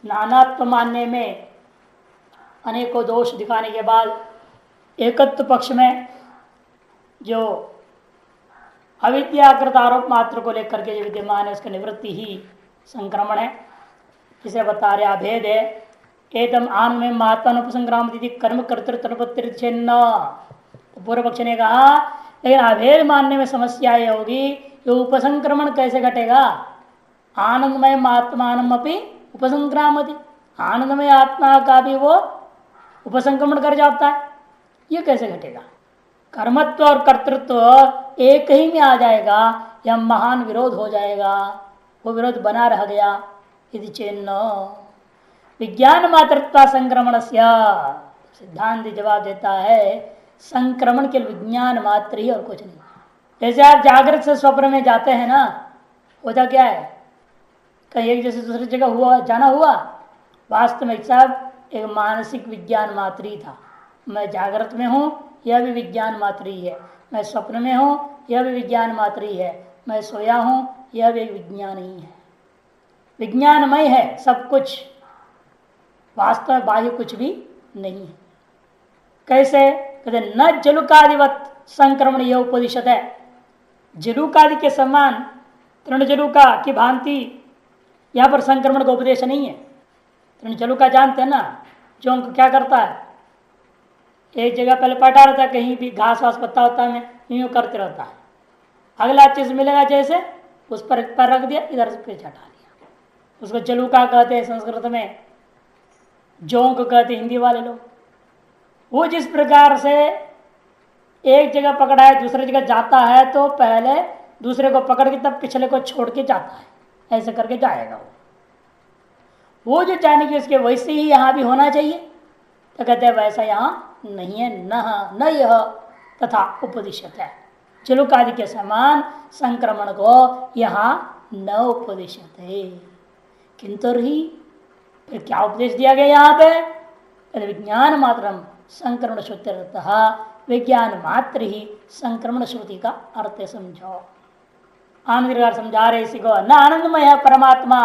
नानात्व मानने में अनेकों दोष दिखाने के बाद एकत्व पक्ष में जो अविद्याकृत आरोप मात्र को लेकर के जो विद्यमान है उसका निवृत्ति ही संक्रमण है। इसे बता रहे अभेद है। एतम आनंद में आत्मानुपसंग्राम कर्म कर्तृत्वन्न। पूर्व पक्ष ने कहा लेकिन अभेद मानने में समस्या ये होगी कि उपसंक्रमण कैसे घटेगा। आनंदमय आत्मान अपनी उपसंक्रामति, आनंदमय आत्मा का भी वो उपसंक्रमण कर जाता है, ये कैसे घटेगा। कर्मत्व और कर्तृत्व एक ही में आ जाएगा या महान विरोध हो जाएगा, वो विरोध बना रह गया। यदि चेन्न विज्ञान मात्रत्व संक्रमण सिद्धांत जवाब देता है संक्रमण के विज्ञान मात्र ही और कुछ नहीं। जैसे आप जागृत से स्वप्न में जाते हैं ना, होता क्या है, कहीं एक जैसे दूसरी जगह हुआ जाना हुआ, वास्तव में सब एक मानसिक विज्ञान मात्र ही था। मैं जागृत में हूँ यह भी विज्ञान मात्र ही है, मैं स्वप्न में हूँ यह भी विज्ञान मात्र ही है, मैं सोया हूँ यह भी विज्ञान ही है। विज्ञानमय है सब कुछ, वास्तव में बाह्य कुछ भी नहीं है। कैसे कहते न जलुकादिवत संक्रमण यह उपदिशत है। जलुकादि के समान तृण जलुका की भांति यहाँ पर संक्रमण का उपदेश नहीं है। तृण जलुका जानते हैं ना, जो क्या करता है, एक जगह पहले पटा रहता है, कहीं भी घास वास पत्ता होता है यूं करते रहता है, अगला चीज मिलेगा जैसे उस पर पैर रख दिया, इधर से पेच हटा लिया। उसको जलुका कहते हैं संस्कृत में, जोंक कहते हिंदी वाले लोग। वो जिस प्रकार से एक जगह पकड़ा है दूसरी जगह जाता है तो पहले दूसरे को पकड़ के तब पिछले को छोड़ के जाता है, ऐसे करके जाएगा। वो जो जाने की उसके वैसे ही यहाँ भी होना चाहिए, तो कहते हैं वैसा यहाँ नहीं है। न यह तथा उपदिशत है, जलुकादि के समान संक्रमण को यहाँ न उपदिशत है। किंतु ही फिर क्या उपदेश दिया गया यहाँ पे, विज्ञान मात्रम संक्रमण श्रुति, विज्ञान मात्र ही संक्रमण श्रुति का अर्थ समझो। आनंद समझा रहे इसी को, न आनंदमय परमात्मा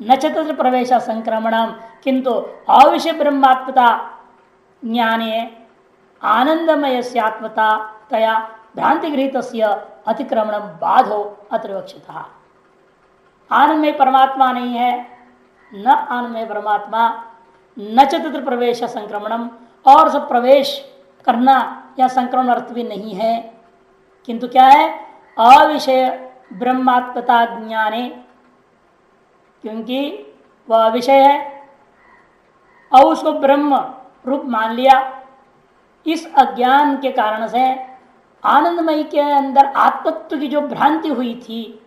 न चतुर्थ प्रवेश संक्रमणम किंतु अविषय ब्रह्मात्मता ज्ञाने आनंदमय आत्मता तया भ्रांति गृहित अतिक्रमण बाधो अत्र विवक्षितः। आनंदमय परमात्मा नहीं है, न आनंदमय परमात्मा, न चतुर्थ प्रवेश संक्रमणम, और सब प्रवेश करना या संक्रमण अर्थ भी नहीं है, किंतु क्या है, अविषय ब्रह्मात्मता ज्ञाने, क्योंकि वह विषय है और उसको ब्रह्म रूप मान लिया। इस अज्ञान के कारण से आनंदमयी के अंदर आत्मत्व की जो भ्रांति हुई थी,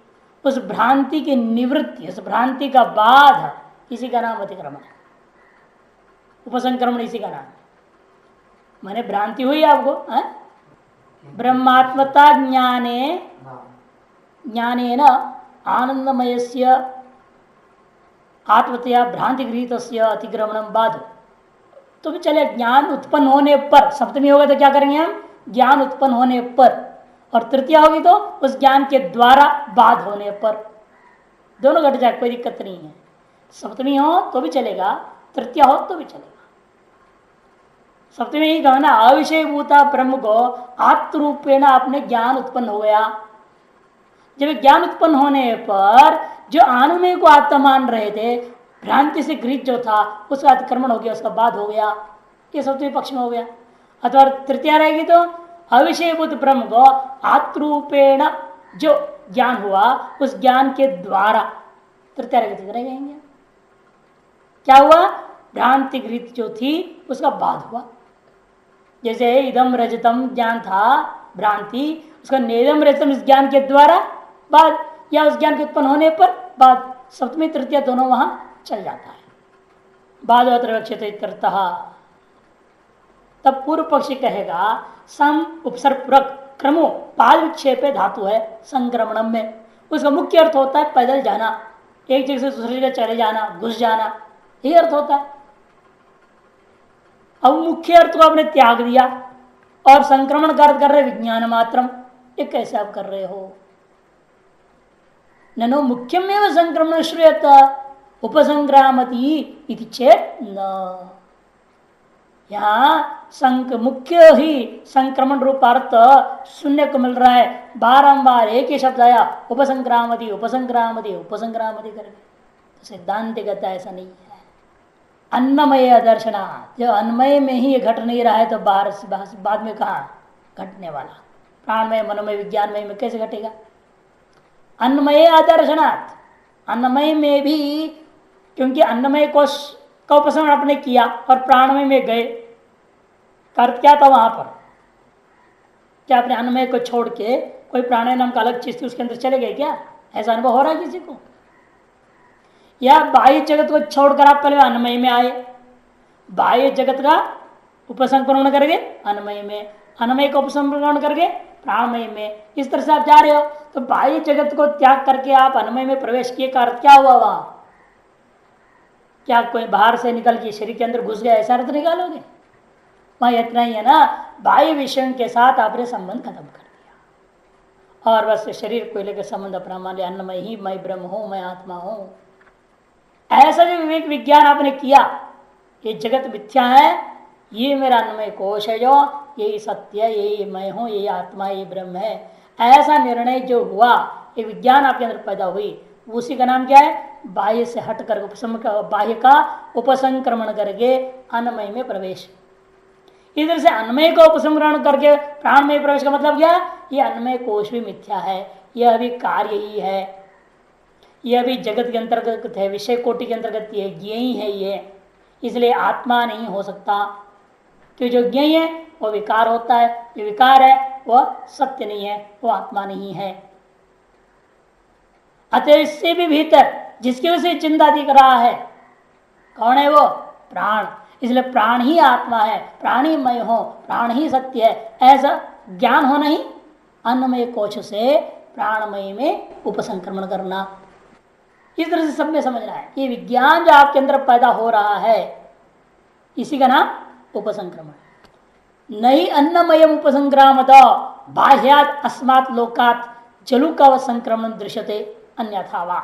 उस भ्रांति की निवृत्ति, उस भ्रांति का बाध, इसी का नाम अतिक्रमण है, उपसंक्रमण इसी का नाम है। मैंने भ्रांति हुई आपको, ब्रह्मात्मता ज्ञाने ज्ञानेन आनंदमयस्य आत्मतया भ्रांति गृहीत अतिक्रमणम बाध। तो भी चले, ज्ञान उत्पन्न होने पर, सप्तमी होगा तो क्या करेंगे हम, ज्ञान उत्पन्न होने पर, और तृतीया होगी तो उस ज्ञान के द्वारा बाध होने पर, दोनों घट जाए, कोई दिक्कत नहीं है। सप्तमी हो तो भी चलेगा, तृतीया हो तो भी चलेगा। सप्तमी ही कहना, अविषय भूता ब्रह्म को आत्मरूपेण अपने ज्ञान उत्पन्न हो गया। जब ज्ञान उत्पन्न होने पर जो आनंदमय को आत्मा मान रहे थे, भ्रांति से गृहित जो था, उसका अतिक्रमण हो गया, उसका बाध हो गया, ये सप्तमी पक्ष में हो गया। अथवा तृतीया रहेगी तो अविषयभूत ब्रह्म को आत्मरूपेण जो ज्ञान हुआ, उस ज्ञान के द्वारा, तृतीया रहेंगे। क्या हुआ, भ्रांति गृहित जो थी उसका बाध हुआ। जैसे इदम रजतम ज्ञान था, भ्रांति, उसका नेदम रजतम इस ज्ञान के द्वारा बाद, या उस ज्ञान के उत्पन्न होने पर बाद, सप्तमी तृतीया दोनों वहां चल जाता है। बाद तब पूर्व पक्षी कहेगा सम उपसर्ग क्रमो पाद विक्षेप धातु है संक्रमणम में, उसका मुख्य अर्थ होता है पैदल जाना, एक जगह से दूसरी जगह चले जाना, घुस जाना, यही अर्थ होता है। अब मुख्य अर्थ को आपने त्याग दिया और संक्रमण का अर्थ कर रहे विज्ञान मात्रम, ये कैसे आप कर रहे हो। ननो मुख्यमेव संक्रमण श्रूयत, उपसंक्रामती इति चेत न। यहाँ मुख्य ही संक्रमण रूप अर्थ शून्य को मिल रहा है, बारंबार एक ही शब्द आया उपसंक्रामती उपसंक्रामती उपसंक्रामती करके। तो सिद्धांत कहता है ऐसा नहीं है। अन्नमय दर्शना, जो अन्मय में ही घट नहीं रहा है तो बाहर से बाद में कहा घटने वाला, प्राणमय मनोमय विज्ञानमय में कैसे घटेगा? अन्नमय आदर्शनाथ, अन्नमय में भी, क्योंकि अन्नमय कोश का उपसमन आपने किया और प्राणमय में गए, अर्थ क्या था वहां पर? क्या आपने अन्नमय को छोड़ के कोई प्राणमय नाम का अलग चीज थी उसके अंदर चले गए क्या? ऐसा अनुभव हो रहा है किसी को? या बाह्य जगत को छोड़कर आप पहले अन्नमय में आए, बाह्य जगत का उपसंक्रमण करके अन्नमय में, अन्नमय का उपसंक्रमण करके प्राणमय में, इस तरह से आप जा रहे हो। तो बाह्य जगत को त्याग करके आप अन्नमय में प्रवेश किए का अर्थ क्या हुआ वहां? क्या कोई बाहर से निकल के शरीर के अंदर घुस गया ऐसा अर्थ निकालोगे? वहां इतना ही है ना, बाह्य विषयों के साथ आपने संबंध खत्म कर दिया और बस शरीर को लेकर संबंध अपना मान लिया, अन्नमय ही मैं ब्रह्म हूं, मैं आत्मा हूं। ऐसा जो विवेक विज्ञान आपने किया, ये जगत मिथ्या है, ये मेरा अन्नमय कोश है, जो यही सत्य, यही मैं हूं, यही आत्मा, यही ब्रह्म है, ऐसा निर्णय जो हुआ, ये विज्ञान आपके अंदर पैदा हुई, उसी का नाम क्या है? बाह्य से हट कर बाह्य का उपसंक्रमण करके अन्नमय में प्रवेश। इधर से अन्नमय का उपसंक्रमण करके प्राणमय प्रवेश का मतलब क्या? ये अन्नमय कोश भी मिथ्या है, यह अभी कार्य ही है, यह भी जगत के अंतर्गत है, विषय कोटि के अंतर्गत है, ज्ञेय है ये, इसलिए आत्मा नहीं हो सकता। कि जो ज्ञेय है वो विकार होता है, जो विकार है वह सत्य नहीं है, वो आत्मा नहीं है। अतः इससे भी भीतर जिसकी वजह से जिंदा दिख रहा है, कौन है वो? प्राण। इसलिए प्राण ही आत्मा है, प्राण ही मैं हूं, प्राण ही सत्य है, ऐसा ज्ञान होना ही अन्नमय कोश से प्राणमय में उपसंक्रमण करना। इस तरह से सब में समझना है। ये विज्ञान जो आपके अंदर पैदा हो रहा है, इसी का नाम उपसंक्रमण। नहीं अन्नमय उपसंक्रामत बाह्यात अस्मात् लोकात जलुका संक्रमण दृश्यते अन्यथा वा।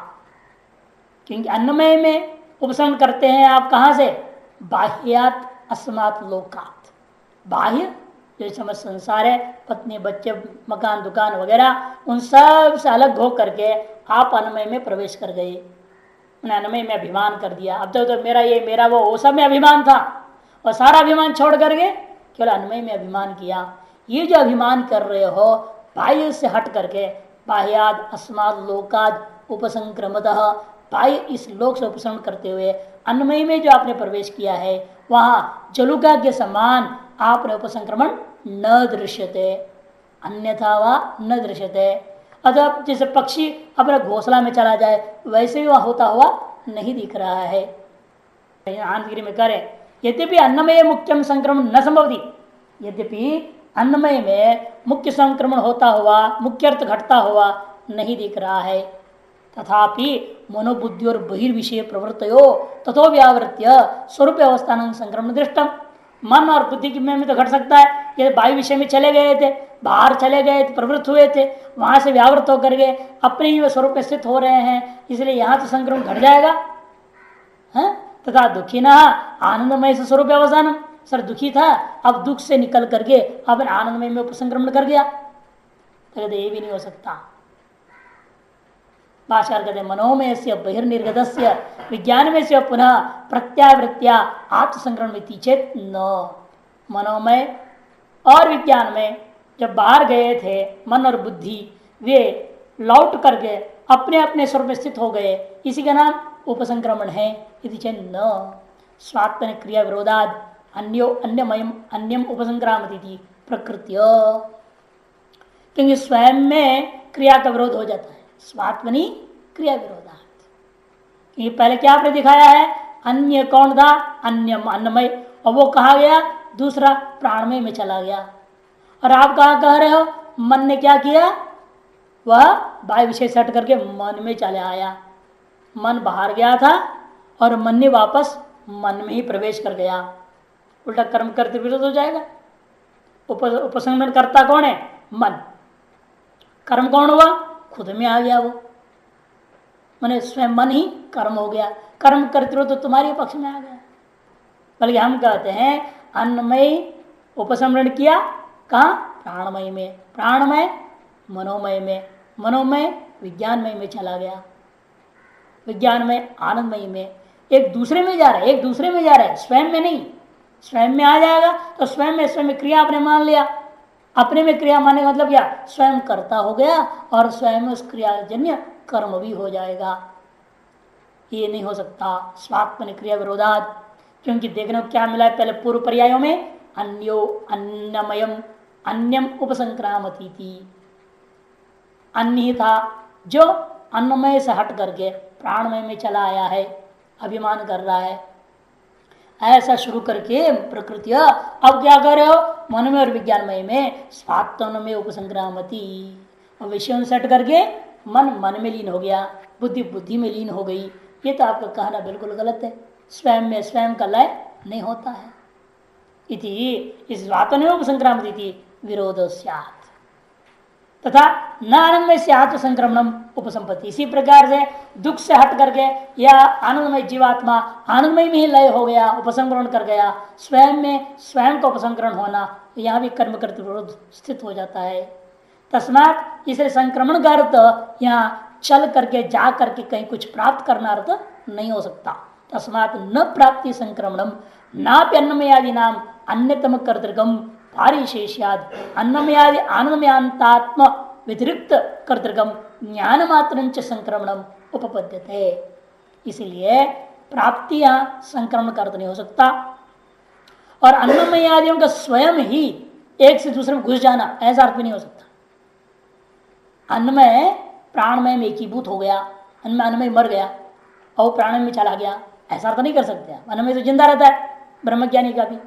क्योंकि अन्नमय में उपसंग करते हैं आप कहां से? बाह्यात अस्मात् लोकात। बाह्य जो समझ संसार है, पत्नी बच्चे मकान दुकान वगैरह, उन सब से अलग हो करके आप अन्नमय में प्रवेश कर गए, उन्हें अन्नमय में अभिमान कर दिया। अब तो मेरा ये मेरा वो सब में अभिमान था, और सारा अभिमान छोड़ करके केवल अन्नमय में अभिमान किया। ये जो अभिमान कर रहे हो बाह्य से हट करके, बाह्याद अस्मात् लोकाद उपसंक्रमतः, बाह्य इस लोक से उपसंक्रमण करते हुए अन्नमय में जो आपने प्रवेश किया है, वहां जलुका के समान आपने उपसंक्रमण न दृश्यते, अन्यथा वह न दृश्यते। अतः जैसे पक्षी अपने घोंसला में चला जाए वैसे भी वह होता हुआ नहीं दिख रहा है। आनंदगिरी में करें, यद्यपि अन्नमय मुख्यम संक्रमण न संभवती, यद्यपि अन्नमय में मुख्य संक्रमण होता हुआ, मुख्य अर्थ घटता हुआ नहीं दिख रहा है, तथापि मनोबुद्धि और बहिर्विषय प्रवृत्तो तथो व्यावृत्य स्वरूप अवस्थान संक्रमण दृष्टम। मन और बुद्धि की में तो घट सकता है, ये बाह्य विषय में चले गए थे, बाहर चले गए थे, प्रवृत्त हुए थे, वहां से व्यावृत होकर के अपने ही स्वरूप में स्थित हो रहे हैं, इसलिए यहां तो संक्रमण घट जाएगा है? तथा दुखी ना आनंदमय से स्वरूप अवसानम, सर दुखी था, अब दुख से निकल करके अपने आनंदमय में उपसंक्रमण कर गया, तो ये भी नहीं हो सकता। भाष्यकार कहते मनोमय से बहिर्निर्गत विज्ञान में से पुनः प्रत्यावृत्तिया आत्मसंक्रमण चेत न। मनोमय और विज्ञान में जब बाहर गए थे मन और बुद्धि, वे लौट करके अपने अपने स्वरूप में स्थित हो गए, इसी का नाम उपसंक्रमण है। इति चेत् न स्वात्मन क्रिया विरोधाद अन्यम उपसंक्रामति प्रकृत्य, क्योंकि स्वयं में क्रिया का विरोध हो जाता है, स्वात्मनि क्रिया विरोधात। ये पहले क्या आपने दिखाया है? अन्य कौन था? अन्यम अन्नमय, और वो कहा गया दूसरा प्राणमय में चला गया। और आप कहा कह रहे हो मन ने क्या किया? वह बाह्य विषय से हट करके मन में चले आया, मन बाहर गया था और मन ने वापस मन में ही प्रवेश कर गया। उल्टा कर्म करते विरोध हो जाएगा। उपसंक्रमण करता कौन है? मन। कर्म कौन हुआ? खुद में आ गया वो। मैंने स्वयं मन ही कर्म हो गया, कर्म करते रहो तो तुम्हारे पक्ष में आ गया। बल्कि हम कहते हैं अन्नमय उपसमरण किया कहाँ? प्राणमय में, प्राणमय मनोमय में, मनोमय विज्ञानमय में चला गया, विज्ञानमय आनंदमय में, एक दूसरे में जा रहा है, एक दूसरे में जा रहा है, स्वयं में नहीं। स्वयं में आ जाएगा तो स्वयं में क्रिया आपने मान लिया, अपने में क्रिया मानने का मतलब क्या? स्वयं कर्ता हो गया और स्वयं उस क्रियाजन्य कर्म भी हो जाएगा। ये नहीं हो सकता स्वात्मन क्रिया विरोधात, क्योंकि देखने को क्या मिला है पहले पूर्व पर्यायों में? अन्यो अन्नमयम अन्यम उपसंक्रामती थी, अन्य था जो अन्नमय से हट करके प्राणमय में चला आया है, अभिमान कर रहा है। ऐसा शुरू करके प्रकृति अब क्या कर रहे हो? मनमय और विज्ञानमय में स्वात्म में उपसंक्रामती, विषयों से हट करके मन में लीन हो गया, बुद्धि में लीन हो गई। ये तो आपका कहना बिल्कुल गलत है, स्वयं में स्वयं का लय नहीं होता है। इति इस स्वात्म उपसंक्रामती विरोध स्यात् तथा न आनंदमय से आत्मसंक्रमणम उपसंपत्ति। इसी प्रकार से दुख से हट करके या आनंदमय जीवात्मा आनंदमय में ही लय हो गया, उपसंक्रमण कर गया, स्वयं में स्वयं का उपसंक्रमण होना, यहाँ भी कर्म करते विरोध स्थित हो जाता है। तस्मात इसे संक्रमण का अर्थ यहाँ चल करके जा करके कहीं कुछ प्राप्त करना अर्थ नहीं हो सकता। तस्मात न प्राप्ति संक्रमणम नापि अन्नमयादि नाम अन्यतम कर्तृकम पारिशेष्याद अन्नमयादि आनंदमयांतात्म व्यतिरिक्त कर्तृकम ज्ञान मात्र संक्रमणम उपपद्यते। इसलिए प्राप्ति यहाँ संक्रमण का अर्थ नहीं हो सकता, और अन्नमयादियों का स्वयं ही एक से दूसरे में घुस जाना ऐसा अर्थ भी नहीं हो सकता। अन्नमय प्राणमय में एकीभूत हो गया, अन्नमय मर गया और प्राणमय में चला गया, ऐसा अर्थ नहीं कर सकते। अन्नमय तो जिंदा रहता है ब्रह्मज्ञानी का भी।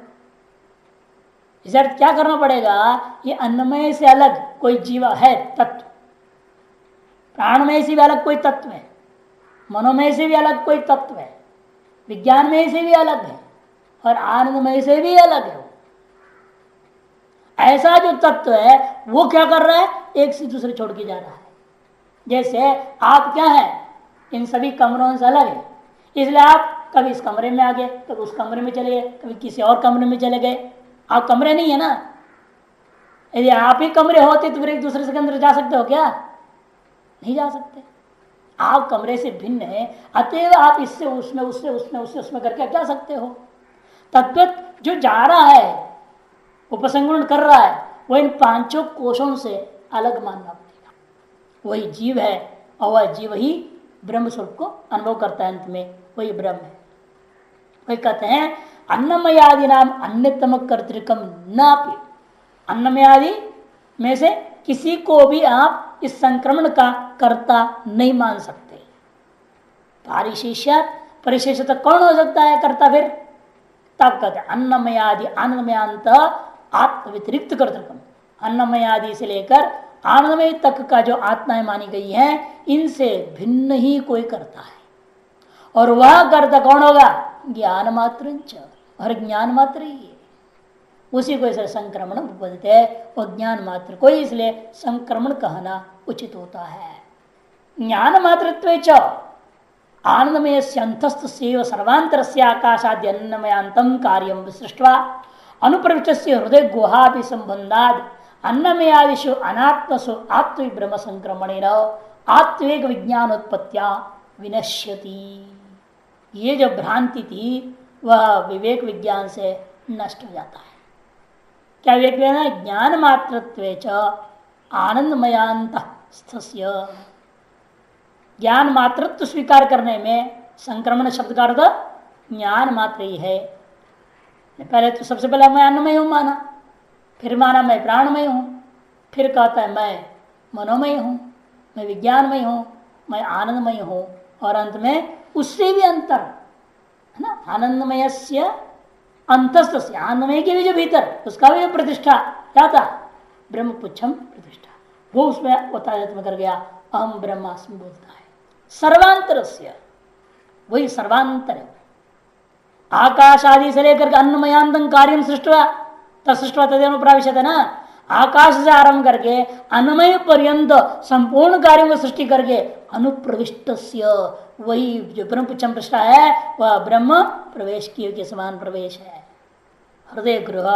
इस अर्थ क्या करना पड़ेगा? ये अन्नमय से अलग कोई जीव है तत्व, प्राणमय से भी अलग कोई तत्व है, मनोमय से भी अलग कोई तत्व है, विज्ञानमय से भी अलग है और आनंदमय से भी अलग है। ऐसा जो तत्व है वो क्या कर रहा है? एक से दूसरे छोड़ के जा रहा है। जैसे आप क्या है, इन सभी कमरों से अलग है, इसलिए आप कभी इस कमरे में आ गए, कभी उस कमरे में चले गए, कभी किसी और कमरे में चले गए। आप कमरे नहीं है ना। यदि आप ही कमरे होते तो फिर एक दूसरे से अंदर जा सकते हो क्या? नहीं जा सकते। आप कमरे से भिन्न है, अतएव आप इससे उसमें, उससे उसमें, उससे उसमें करके जा सकते हो। तद्वत जो जा रहा है, उपसंगरण कर रहा है, वो इन पांचों कोशों से अलग मानना पड़ेगा। वही जीव है और वह जीव ही ब्रह्म स्वरूप को अनुभव करता है, अंत में वही ब्रह्म है। वही कहते हैं अन्नमयादि नाम अन्यतम कर्तृकम नापि, अन्नमयादि में से किसी को भी आप इस संक्रमण का कर्ता नहीं मान सकते। पारिशेष्यात्, परिशेष तक कौन हो सकता है कर्ता? फिर तब कहते हैं अन्नमयादि आनंदमयांत आत्म व्यतिरिक्त कर्तृकम, अन्नमयादि से लेकर आनंदमय तक का जो आत्माएं मानी गई हैं, इनसे भिन्न ही कोई करता है। और वह कर्ता कौन होगा? ज्ञान मात्र, और ज्ञान मात्र ही है, उसी को इसलिए संक्रमण उपपद्यते है। और ज्ञान मात्र को इसलिए संक्रमण कहना उचित होता है। ज्ञान मात्रत्वे आनंदमय अंतस्थ से सर्वांतर से आकाशादि अन्नमयांतम कार्यम विसृष्ट्वा अनुप्रविष्ट से हृदय गुहा भी संबंधाद अन्नमयादिषु अनात्मसु आत्म ब्रह्म संक्रमणेन आत्मेक विज्ञानोत्पत्त्या विनश्यति। ये जो भ्रांति थी वह विवेक विज्ञान से नष्ट हो जाता है। क्या विवेक विज्ञान? ज्ञान मात्रत्वे च आनंदमयांतस्थस्य, ज्ञान मात्रत्व स्वीकार करने में संक्रमण शब्द का अर्थ ज्ञान मात्र ही है। पहले तो सबसे पहले मैं अन्नमय हूं माना, फिर माना मैं प्राणमय हूं, फिर कहता है मैं मनोमय हूं, मैं विज्ञानमय हूं, मैं आनंदमय हूं, और अंत में उससे भी अंतर है ना, आनंदमय से अंतस्थ से, आनंदमय के भी जो भीतर उसका भी प्रतिष्ठा क्या था? ब्रह्म पुच्छम प्रतिष्ठा, वो उसमें में कर गया, अहम ब्रह्मास्मि बोलता है। सर्वांतर से, वही सर्वांतर है। आकाश आदि से लेकर अन्नमयांतम कार्यम सृष्टवा तत्सृष्टवा तदेव प्राविशत है ना। आकाश से आरंभ करके अन्नमय पर्यंत संपूर्ण कार्यों को सृष्टि करके अनुप्रविष्ट वही जो ब्रह्म प्रश्न है वह ब्रह्म प्रवेश के समान प्रवेश है। हृदय गृह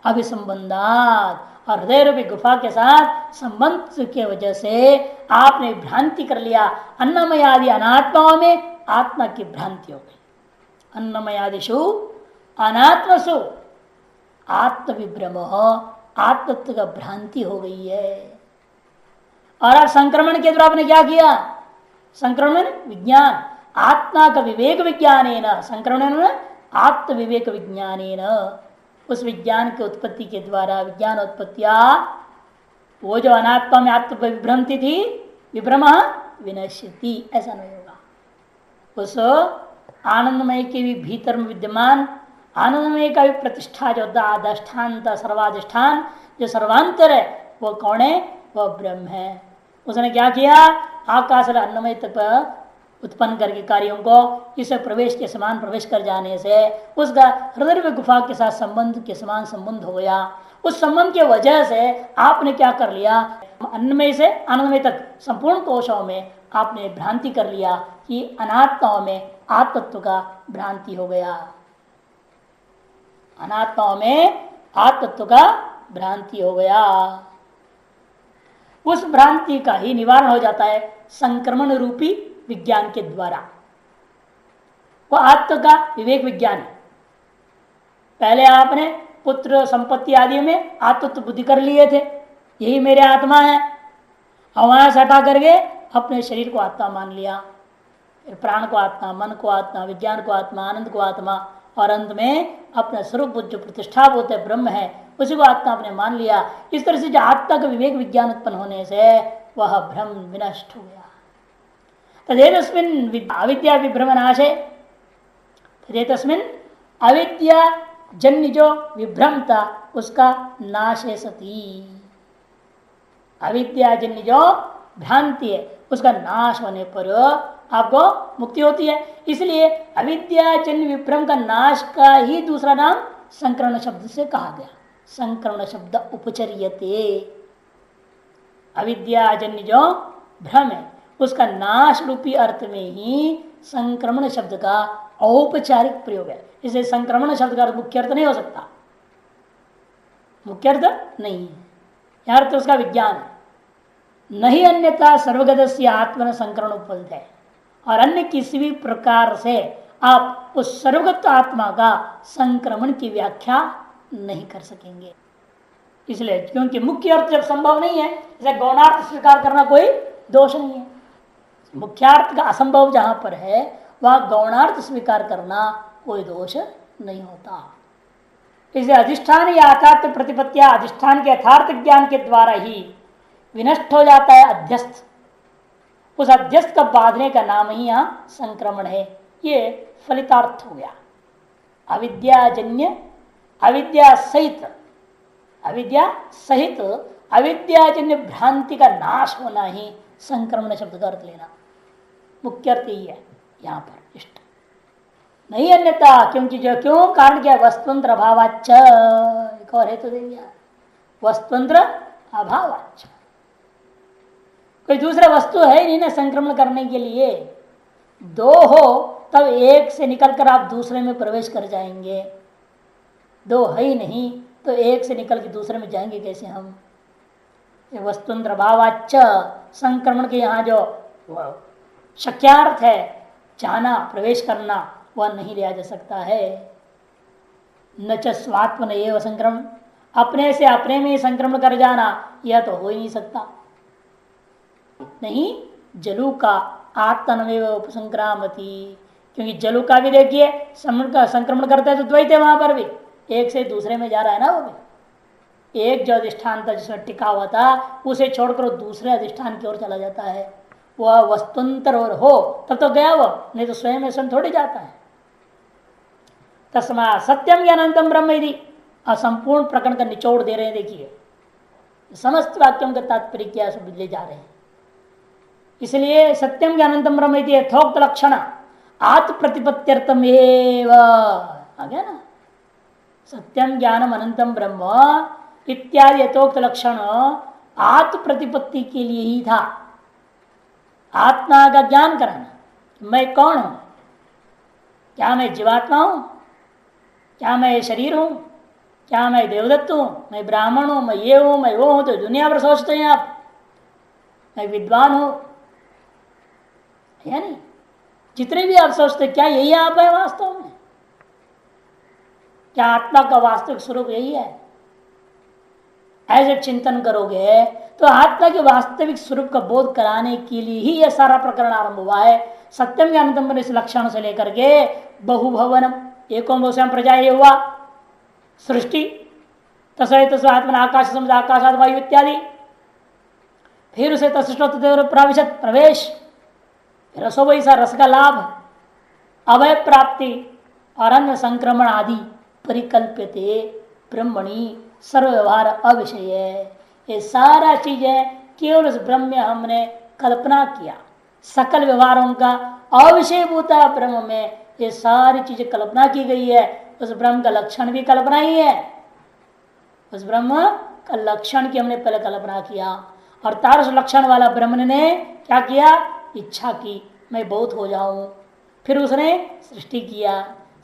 अभिसंबंधात और हृदय रूपी गुफा के साथ संबंध के वजह से आपने भ्रांति कर लिया। अन्नमय आदि अनात्माओं में आत्मा की भ्रांति हो गई। अन्नमय आदिशु अनात्मसु आत्म विभ्रम आत्मत्व का भ्रांति हो गई है। और आप संक्रमण के द्वारा आपने क्या किया? संक्रमण विज्ञान आत्मा का विवेक विज्ञान संक्रमण आत्म विवेक विज्ञान उस विज्ञान की उत्पत्ति के द्वारा विज्ञान उत्पत्तिया वो जो अनात्मा में आत्म विभ्रांति थी विभ्रम विनश्यति ऐसा नहीं होगा। उस आनंदमय के भी भीतर में विद्यमान आनंदमय का भी प्रतिष्ठा जो अधिष्ठान था सर्वाधिष्ठान जो सर्वांतर है वो कौन है? वह ब्रह्म है। उसने क्या किया? आकाश और अन्नमय तक उत्पन्न करके कार्यों को इसे प्रवेश के समान प्रवेश कर जाने से उसका हृदय में गुफा के साथ संबंध के समान संबंध हो गया। उस संबंध के वजह से आपने क्या कर लिया? अन्नमय से आनंदमय तक संपूर्ण कोशों में आपने भ्रांति कर लिया कि अनात्माओं में आत्मत्व का भ्रांति हो गया। अनात्माओं में आत्मत्व का भ्रांति हो गया। उस भ्रांति का ही निवारण हो जाता है संक्रमण रूपी विज्ञान के द्वारा। वो आत्म का विवेक विज्ञान है। पहले आपने पुत्र संपत्ति आदि में आत्मत्व बुद्धि कर लिए थे, यही मेरे आत्मा है। और वहां से हटा करके अपने शरीर को आत्मा मान लिया, फिर प्राण को आत्मा, मन को आत्मा, विज्ञान को आत्मा, आनंद को आत्मा और अंत में अपना स्वरूप जो प्रतिष्ठा होता है ब्रह्म है उसी को आत्मा आपने मान लिया। इस तरह से जो आत्मा का विवेक विज्ञान उत्पन्न होने से वह भ्रम विनष्ट हो गया। तदेतस्मिन् अविद्या विभ्रम नाशे तदेतस्मिन् अविद्या जन्य जो विभ्रम था उसका नाश है सती। अविद्या जन्य जो भ्रांति है उसका नाश होने पर आपको मुक्ति होती है। इसलिए अविद्या जन्य विभ्रम का नाश का ही दूसरा नाम संक्रमण शब्द से कहा गया। संक्रमण शब्द उपचर्यते। अविद्या जन्य जो भ्रम है उसका नाश रूपी अर्थ में ही संक्रमण शब्द का औपचारिक प्रयोग है। इसे संक्रमण शब्द का मुख्य अर्थ नहीं हो सकता, मुख्य अर्थ नहीं है, यह अर्थ उसका विज्ञान है। नहीं अन्यथा सर्वगत से आत्मन संक्रमण उपलब्ध है और अन्य किसी भी प्रकार से आप उस सर्वगत आत्मा का संक्रमण की व्याख्या नहीं कर सकेंगे। इसलिए क्योंकि मुख्य अर्थ जब संभव नहीं है इसे गौणार्थ स्वीकार करना कोई दोष नहीं है। मुख्यार्थ का असंभव जहां पर है वह गौणार्थ स्वीकार करना कोई दोष नहीं होता। इसे अधिष्ठान या यथार्थ प्रतिपत्तिया अधिष्ठान के यथार्थ ज्ञान के द्वारा ही विनष्ट हो जाता है अध्यस्त। उस अध्यस्त का बांधने का नाम ही यहाँ संक्रमण है। ये फलितार्थ हो गया। अविद्याजन्य अविद्या सहित अविद्याजन्य भ्रांति का नाश होना ही संक्रमण शब्द का अर्थ लेना। मुख्य अर्थ यही है यहाँ पर इष्ट नहीं अन्यथा। क्योंकि जो क्यों कारण क्या? वस्तुतंत्र अभावाच्च। एक और हेतु दे दिया, वस्तुतंत्र अभावाच्च। कोई दूसरा वस्तु है ही नहीं ना संक्रमण करने के लिए। दो हो तब एक से निकलकर आप दूसरे में प्रवेश कर जाएंगे, दो है ही नहीं तो एक से निकल के दूसरे में जाएंगे कैसे हम? वस्तुतंत्र अभावाच्च संक्रमण के यहाँ जो शक्यार्थ है जाना प्रवेश करना वह नहीं लिया जा सकता है। न च स्वात्मन एव संक्रमण, अपने से अपने में संक्रमण कर जाना यह तो हो ही नहीं सकता। नहीं जलू का आत्मनमेव उपसंक्रामति, क्योंकि जलू का भी देखिए संक्रमण करता है तो द्वैत है, वहां पर भी एक से दूसरे में जा रहा है ना। वो भी एक जो अधिष्ठान था जिसमें टिका हुआ था उसे छोड़कर दूसरे अधिष्ठान की ओर चला जाता है। वह वस्तुंतर और हो तब तो गया वो, नहीं तो स्वयं स्वयं थोड़ी जाता है। तस्मा सत्यम या अनंतम ब्रह्म यदि असंपूर्ण प्रकरण का निचोड़ दे रहे हैं। देखिए समस्त वाक्यों का तात्पर्य क्या ले जा रहे हैं। इसलिए सत्यम या अनंतम ब्रह्म यदि यथोक्त लक्षण आत्म प्रतिपत्त्यर्थम एव आ गया ना। सत्यम ज्ञानम अनंतम ब्रह्म इत्यादि यथोक्त लक्षण आत्म प्रतिपत्ति के लिए ही था। आत्मा का ज्ञान कराना, मैं कौन हूं, क्या मैं जीवात्मा हूं, क्या मैं शरीर हूं, क्या मैं देवदत्त हूं, मैं ब्राह्मण हूं, मैं ये हूं, मैं वो हूं, तो दुनिया भर सोचते हैं आप। मैं विद्वान हूं, या नहीं? जितने भी आप सोचते क्या यही आप है वास्तव में? क्या आत्मा का वास्तविक स्वरूप यही है? ऐसे चिंतन करोगे तो आत्मा के वास्तविक स्वरूप का बोध कराने के लिए ही यह सारा प्रकरण आरंभ हुआ है। सत्यम ज्ञानतम इस लक्षण से लेकर के बहुभवनम एकों बहुश्याम प्रजा ये हुआ सृष्टि, तस्वै तस्वै आत्मन आकाश समझ आकाशाद वायु इत्यादि, फिर उसे प्राविशत प्रवेश, रसो वैसा रस का लाभ, अवय प्राप्ति और अन्य संक्रमण आदि परिकल्प्यते ब्रह्मणि सर्व व्यवहार अविषय। ये सारा चीजें केवल उस ब्रह्म में हमने कल्पना किया। सकल व्यवहारों का अविषय भूता ब्रह्म में ये सारी चीजें कल्पना की गई है। उस ब्रह्म का लक्षण भी कल्पना ही है। उस ब्रह्म का लक्षण की हमने पहले कल्पना किया और तारस लक्षण वाला ब्रह्म ने क्या किया? इच्छा की मैं बहुत हो जाऊं। फिर उसने सृष्टि किया,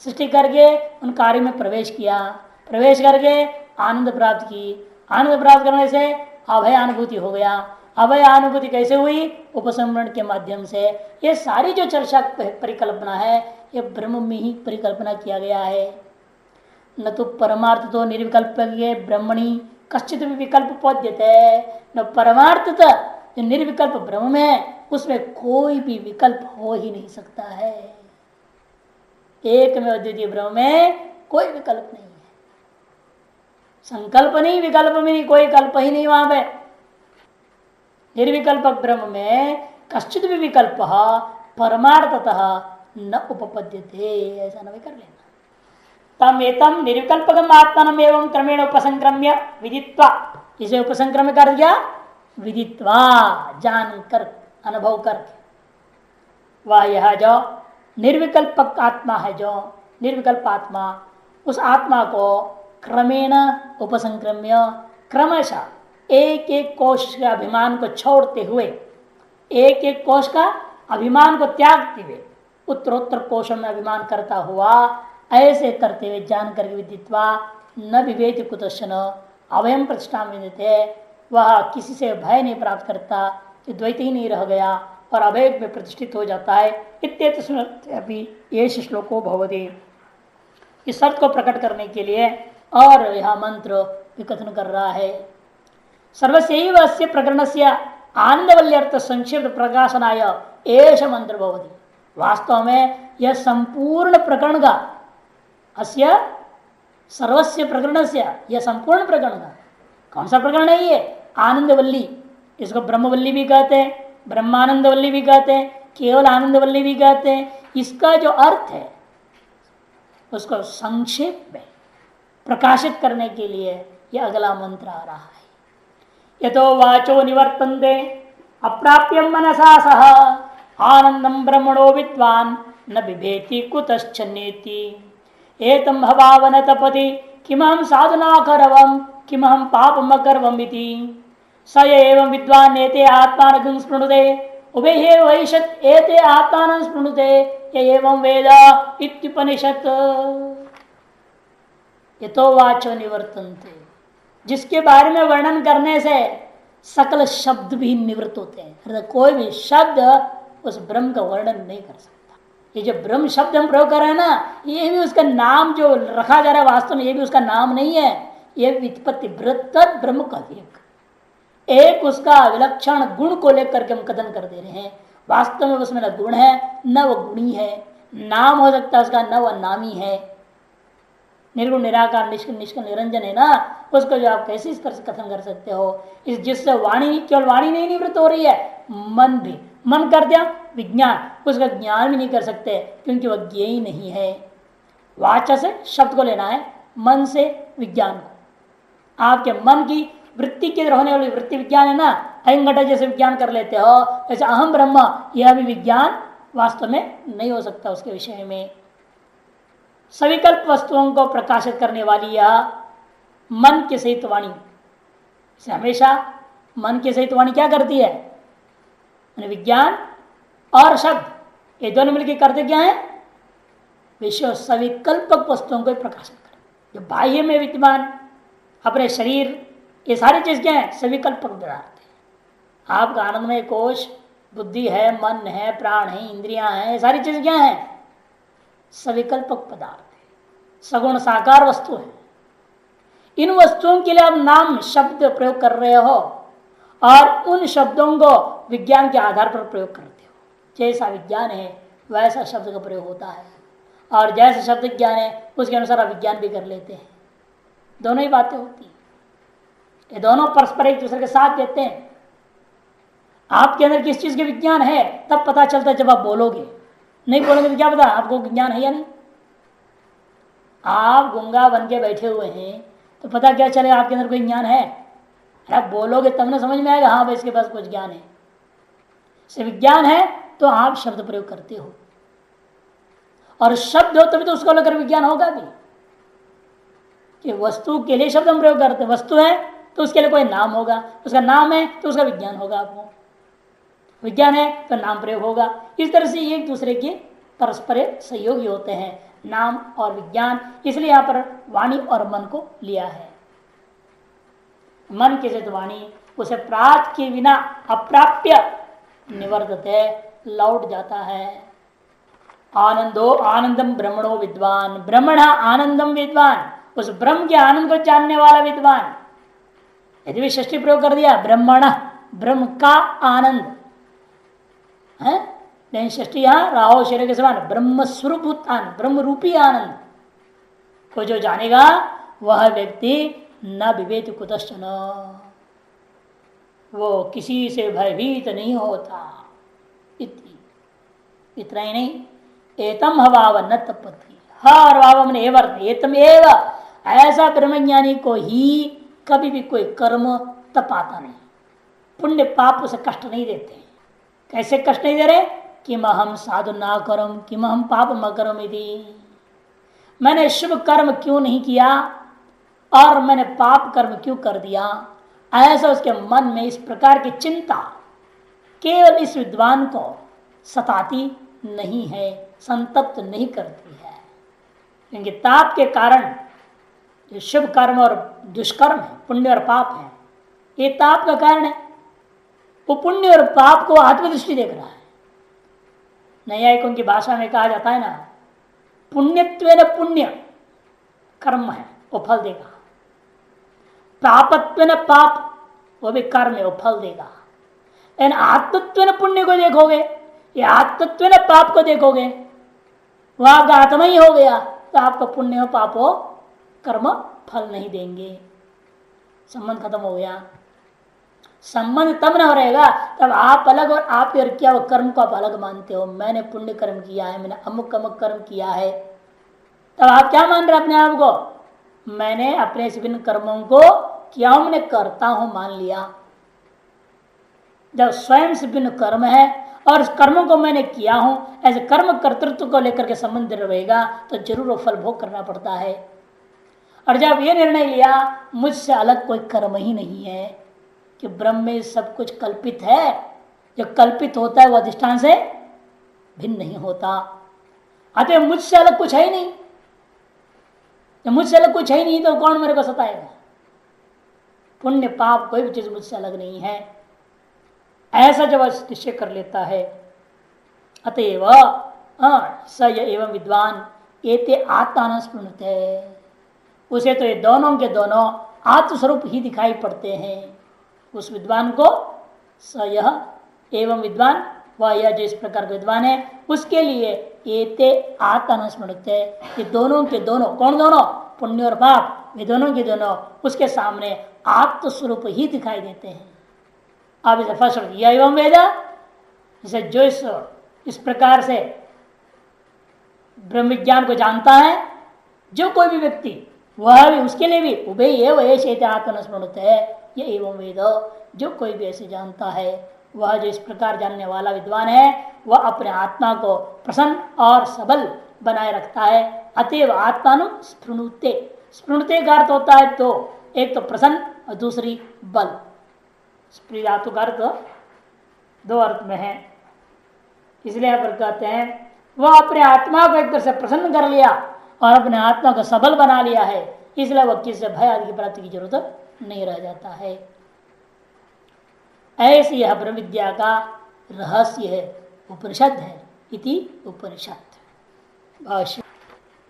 सृष्टि करके उन कार्य में प्रवेश किया, प्रवेश करके आनंद प्राप्त की, आनंद प्राप्त करने से अभय अनुभूति हो गया। अभय अनुभूति कैसे हुई? उपसंहरण के माध्यम से। ये सारी जो चर्चा परिकल्पना है ये ब्रह्म में ही परिकल्पना किया गया है। न तो परमार्थ तो निर्विकल्प ब्रह्मणि कश्चित भी विकल्प पद्यते, न परमार्थता जो निर्विकल्प ब्रह्म में उसमें कोई भी विकल्प हो ही नहीं सकता है। एक में अद्वितीय ब्रह्म में कोई विकल्प नहीं है। संकल्प नहीं, विकल्प में नहीं, कोई कल्प ही नहीं वहां पे। निर्विकल्प ब्रह्म में कश्चित भी विकल्प परमार्थतः न उपपद्यते, ऐसा न कर लेना। तम एतम निर्विकल्पकम आत्मनम एवं क्रमेण उपसंक्रम्य विदित्वा, इसे उपसंक्रम्य कर दिया विदित्वा, जान कर अनुभव करके। वह यह जो निर्विकल्पक आत्मा है, जो निर्विकल्प आत्मा, उस आत्मा को क्रमेण उपसंक्रम्य क्रमशः एक एक कोश के अभिमान को छोड़ते हुए, एक एक कोश का अभिमान को त्यागते हुए उत्तरोत्तर कोशों में अभिमान करता हुआ, ऐसे करते हुए जान करके विदित्वा न विवेद कुतश्चन अवयम प्रतिष्ठा में देते, वह किसी से भय नहीं प्राप्त करता, द्वैत ही नहीं रह गया और अभेद में प्रतिष्ठित हो जाता है। इत्यपि ये श्लोको भवति, इस अर्थ को प्रकट करने के लिए और यह मंत्र विकथन कर रहा है। सर्वस्यैव अस्य प्रकरणस्य आनंदवल्यर्थ संक्षिप्त प्रकाशनाय एष मंत्र भवति। वास्तव में यह संपूर्ण प्रकरण का, अस्य सर्वस्य प्रकरणस्य, यह संपूर्ण प्रकरण का कौन सा प्रकरण है? ये आनंदवल्ली, इसको ब्रह्मवल्ली भी कहते हैं, ब्रह्मानंदवल्ली भी कहते हैं, केवल आनंदवल्ली भी कहते हैं। इसका जो अर्थ है उसको संक्षेप में प्रकाशित करने के लिए यह अगला मंत्र आ रहा है। यतो वाचो निवर्तन्ते अप्राप्य मनसा सह आनंदम ब्रह्मणो विद्वान न बिभेति कुतश्चन्नेति एतम भवावन तपति किमहं साधना करवम किमहं पापम अकरवम इति स एवं विद्वान एते आत्मानं स्पृणुते उभे वैशत एते आत्मानं स्पृणुते ये एवं वेद इत्युपनिषत्। यतो वाचो निवर्तन्ते, जिसके बारे में वर्णन करने से सकल शब्द भी निवृत्त होते हैं। कोई भी शब्द उस ब्रह्म का वर्णन नहीं कर सकता। ये जो ब्रह्म शब्द हम प्रयोग कर रहे हैं ना, ये भी उसका नाम जो रखा जा रहा है वास्तव में ये भी उसका नाम नहीं है। ये व्युत्पत्ति वृत्त ब्रह्म का एक उसका विलक्षण गुण को लेकर के हम कथन कर दे रहे हैं। वास्तव में उसमें न गुण है न वो गुणी है, नाम हो सकता है उसका न वह नामी है। निर्गुण निराकार निष्कल निष्कल निरंजन है ना, उसको जो आप कैसे इस तरह से कथन कर सकते हो? इस जिससे वाणी, केवल वाणी नहीं निवृत्त हो रही है, मन भी, मन कर दिया विज्ञान, उसका ज्ञान भी नहीं कर सकते क्योंकि वह ज्ञेय नहीं है। वाचा से शब्द को लेना है, मन से विज्ञान को। आपके मन की वृत्ति के होने वाली वृत्ति विज्ञान है ना, अहंघटा जैसे विज्ञान कर लेते हो, जैसे अहम ब्रह्म, यह भी विज्ञान वास्तव में नहीं हो सकता उसके विषय में। सविकल्प वस्तुओं को प्रकाशित करने वाली यह मन के सहित वाणी हमेशा मन के सहित वाणी क्या करती है? विज्ञान और शब्द ये दोनों मिलकर करते क्या है? विषय सविकल्पक वस्तुओं को प्रकाशित कर, जो बाह्य में विद्यमान अपने शरीर, ये सारी चीज क्या है? सविकल्पक पदार्थ है। आपका आनंदमय कोश, बुद्धि है, मन है, प्राण है, इंद्रियां हैं, ये सारी चीज क्या है? सविकल्पक पदार्थ है, सगुण साकार वस्तु है। इन वस्तुओं के लिए आप नाम शब्द प्रयोग कर रहे हो और उन शब्दों को विज्ञान के आधार पर प्रयोग करते हो। जैसा विज्ञान है वैसा शब्द का प्रयोग होता है, और जैसा शब्द ज्ञान है उसके अनुसार विज्ञान भी कर लेते हैं। दोनों ही बातें होती हैं, ये दोनों परस्पर एक दूसरे के साथ देते हैं। आपके अंदर किस चीज के विज्ञान है तब पता चलता है जब आप बोलोगे, नहीं बोलोगे तो क्या पता आपको ज्ञान है या नहीं। आप गूंगा बन के बैठे हुए हैं तो पता क्या चलेगा आपके अंदर कोई ज्ञान है? आप बोलोगे तब ना समझ में आएगा हाँ भाई इसके पास कुछ ज्ञान है। से विज्ञान है तो आप शब्द प्रयोग करते हो, और शब्द हो तभी तो उसको लेकर विज्ञान होगा भी। कि वस्तु के लिए शब्द हम प्रयोग करते हैं, वस्तु है तो उसके लिए कोई नाम होगा, उसका नाम है तो उसका विज्ञान होगा। आपको विज्ञान है तो नाम प्रयोग होगा। इस तरह से एक दूसरे के परस्पर सहयोगी होते हैं, नाम और विज्ञान। इसलिए यहां पर वाणी और मन को लिया है। मन के साथ वाणी उसे प्राप्त के बिना अप्राप्य निवर्तते, लौट जाता है। आनंदो आनंदम ब्रह्मणो विद्वान, ब्रह्मण आनंदम विद्वान, उस ब्रह्म के आनंद को जानने वाला विद्वान। यदि भी षष्ठी प्रयोग कर दिया ब्रह्मण, ब्रह्म का आनंद है, लेकिन षष्ठी यहां राहो शरीर के समान ब्रह्म स्वरूप आनंद, ब्रह्म रूपी आनंद को जो जानेगा वह व्यक्ति न विवेक कुतश्चन, वो किसी से भयभीत नहीं होता। इतना ही नहीं, एतम हवाव न तपति, हर वाव ने एवर, एतम एव, ऐसा ब्रह्मज्ञानी को ही कभी भी कोई कर्म तपाता नहीं। पुण्य पाप उसे कष्ट नहीं देते। कैसे कष्ट नहीं दे रहे? किम हम साधु ना करम किम हम पाप म करम यदि, मैंने शुभ कर्म क्यों नहीं किया और मैंने पाप कर्म क्यों कर दिया, ऐसा उसके मन में इस प्रकार की चिंता केवल इस विद्वान को सताती नहीं है, संतप्त नहीं करती है। क्योंकि ताप के कारण जो शुभ कर्म और दुष्कर्म है, पुण्य और पाप है, ये ताप का कारण है। वो पुण्य और पाप को आत्मदृष्टि देख रहा है। न्यायिकों की भाषा में कहा जाता है ना, पुण्यत्वेन पुण्य कर्म है वो फल देगा, पापत्वेन पाप वो भी कर्म है वो फल देगा। लेकिन आत्मत्वेन पुण्य को देखोगे या आत्मत्वेन पाप को देखोगे, वह आपका आत्मा ही हो गया, तो आपका पुण्य हो पाप हो कर्म फल नहीं देंगे। संबंध खत्म हो गया। संबंध तब न रहेगा तब आप अलग और आप और किया वो कर्म को आप अलग मानते हो। मैंने पुण्य कर्म किया है, मैंने अमुक अमुक कर्म किया है, तब आप क्या मान रहे अपने आप को? मैंने अपने विभिन्न कर्मों को किया हूं, मैंने करता हूं मान लिया। जब स्वयं से भिन्न कर्म है और उस कर्मों को मैंने किया हूं, ऐसे कर्म कर्तृत्व को लेकर के संबंध रहेगा तो जरूर वो फल भोग करना पड़ता है। और जब ये निर्णय लिया मुझसे अलग कोई कर्म ही नहीं है, कि ब्रह्म में सब कुछ कल्पित है, जो कल्पित होता है वो अधिष्ठान से भिन्न नहीं होता, अतः मुझसे अलग कुछ है ही नहीं। जब मुझसे अलग कुछ है ही नहीं तो कौन मेरे को सताएगा? पुण्य पाप कोई भी चीज मुझसे अलग नहीं है, ऐसा जब निश्चय कर लेता है, अतएव स एवं विद्वान एते आत्मान स्मृते, उसे तो ये दोनों के दोनों आत्मस्वरूप ही दिखाई पड़ते हैं। उस विद्वान को स यह एवं विद्वान, वह यह जो इस प्रकार का विद्वान है, उसके लिए एते आत्मान स्मृते, ये दोनों के दोनों, कौन दोनों? पुण्य और पाप, ये दोनों के दोनों उसके सामने आत्मस्वरूप ही दिखाई देते हैं। अब इसे फर्स्ट यह एवं वेदा, जिसे जो इस प्रकार से ब्रह्म विज्ञान को जानता है जो कोई भी व्यक्ति, वह भी उसके लिए भी उभय एवं आत्मस्मृत है। ये एवं वेद, जो कोई भी ऐसे जानता है, वह जो इस प्रकार जानने वाला विद्वान है, वह अपने आत्मा को प्रसन्न और सबल बनाए रखता है। अतएव आत्मा स्पृणुते, स्पृणुते का अर्थ होता है तो एक तो प्रसन्न और दूसरी बल। स्प्री धातु का अर्थ दो अर्थ में है, इसलिए यहाँ पर कहते हैं वह अपने आत्मा को एक तरह से प्रसन्न कर लिया और अपने आत्मा को सबल बना लिया है, इसलिए वह किसी भय आदि की प्राप्ति की जरूरत नहीं रह जाता है। ऐसी यह ब्रह्म विद्या का रहस्य है, उपनिषद है। इति उपनिषद भाष्य।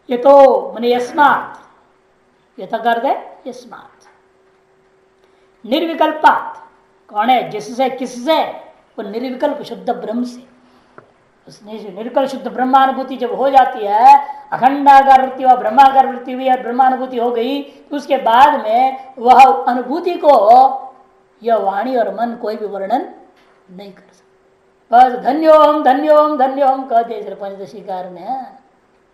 ये तो मैंने यस्मात् यथा कर दे, यस्मात् निर्विकल्पात कौन है, जिससे किससे, वो निर्विकल्प शुद्ध ब्रह्म से। उसने निर्विकल्प शुद्ध ब्रह्मानुभूति जब हो जाती है, अखंडाकार वृत्ति व ब्रह्माकार वृत्ति हुई और ब्रह्मानुभूति हो गई, तो उसके बाद में वह अनुभूति को यह वाणी और मन कोई भी वर्णन नहीं कर सकता। बस धन्योम धन्योम धन्योम कहते पंचदशीकार ने,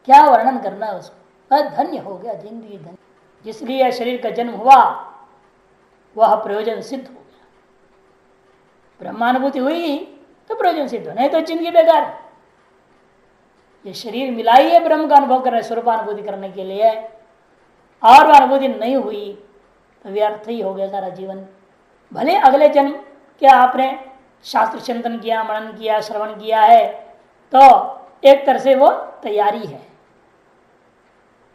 क्या वर्णन करना है उसको, बस धन्य हो गया जिंदगी धन्य। जिसलिए शरीर का जन्म हुआ वह प्रयोजन सिद्ध हो गया, ब्रह्मानुभूति हुई तो प्रयोजन सिद्ध हो, नहीं तो जिंदगी बेकार। ये शरीर मिलाई है ब्रह्म का अनुभव करने, स्वरूपानुभूति करने के लिए, और वह अनुभूति नहीं हुई तो व्यर्थ ही हो गया सारा जीवन। भले अगले जन्म क्या आपने शास्त्र चिंतन किया, मनन किया, श्रवण किया है, तो एक तरह से वो तैयारी है।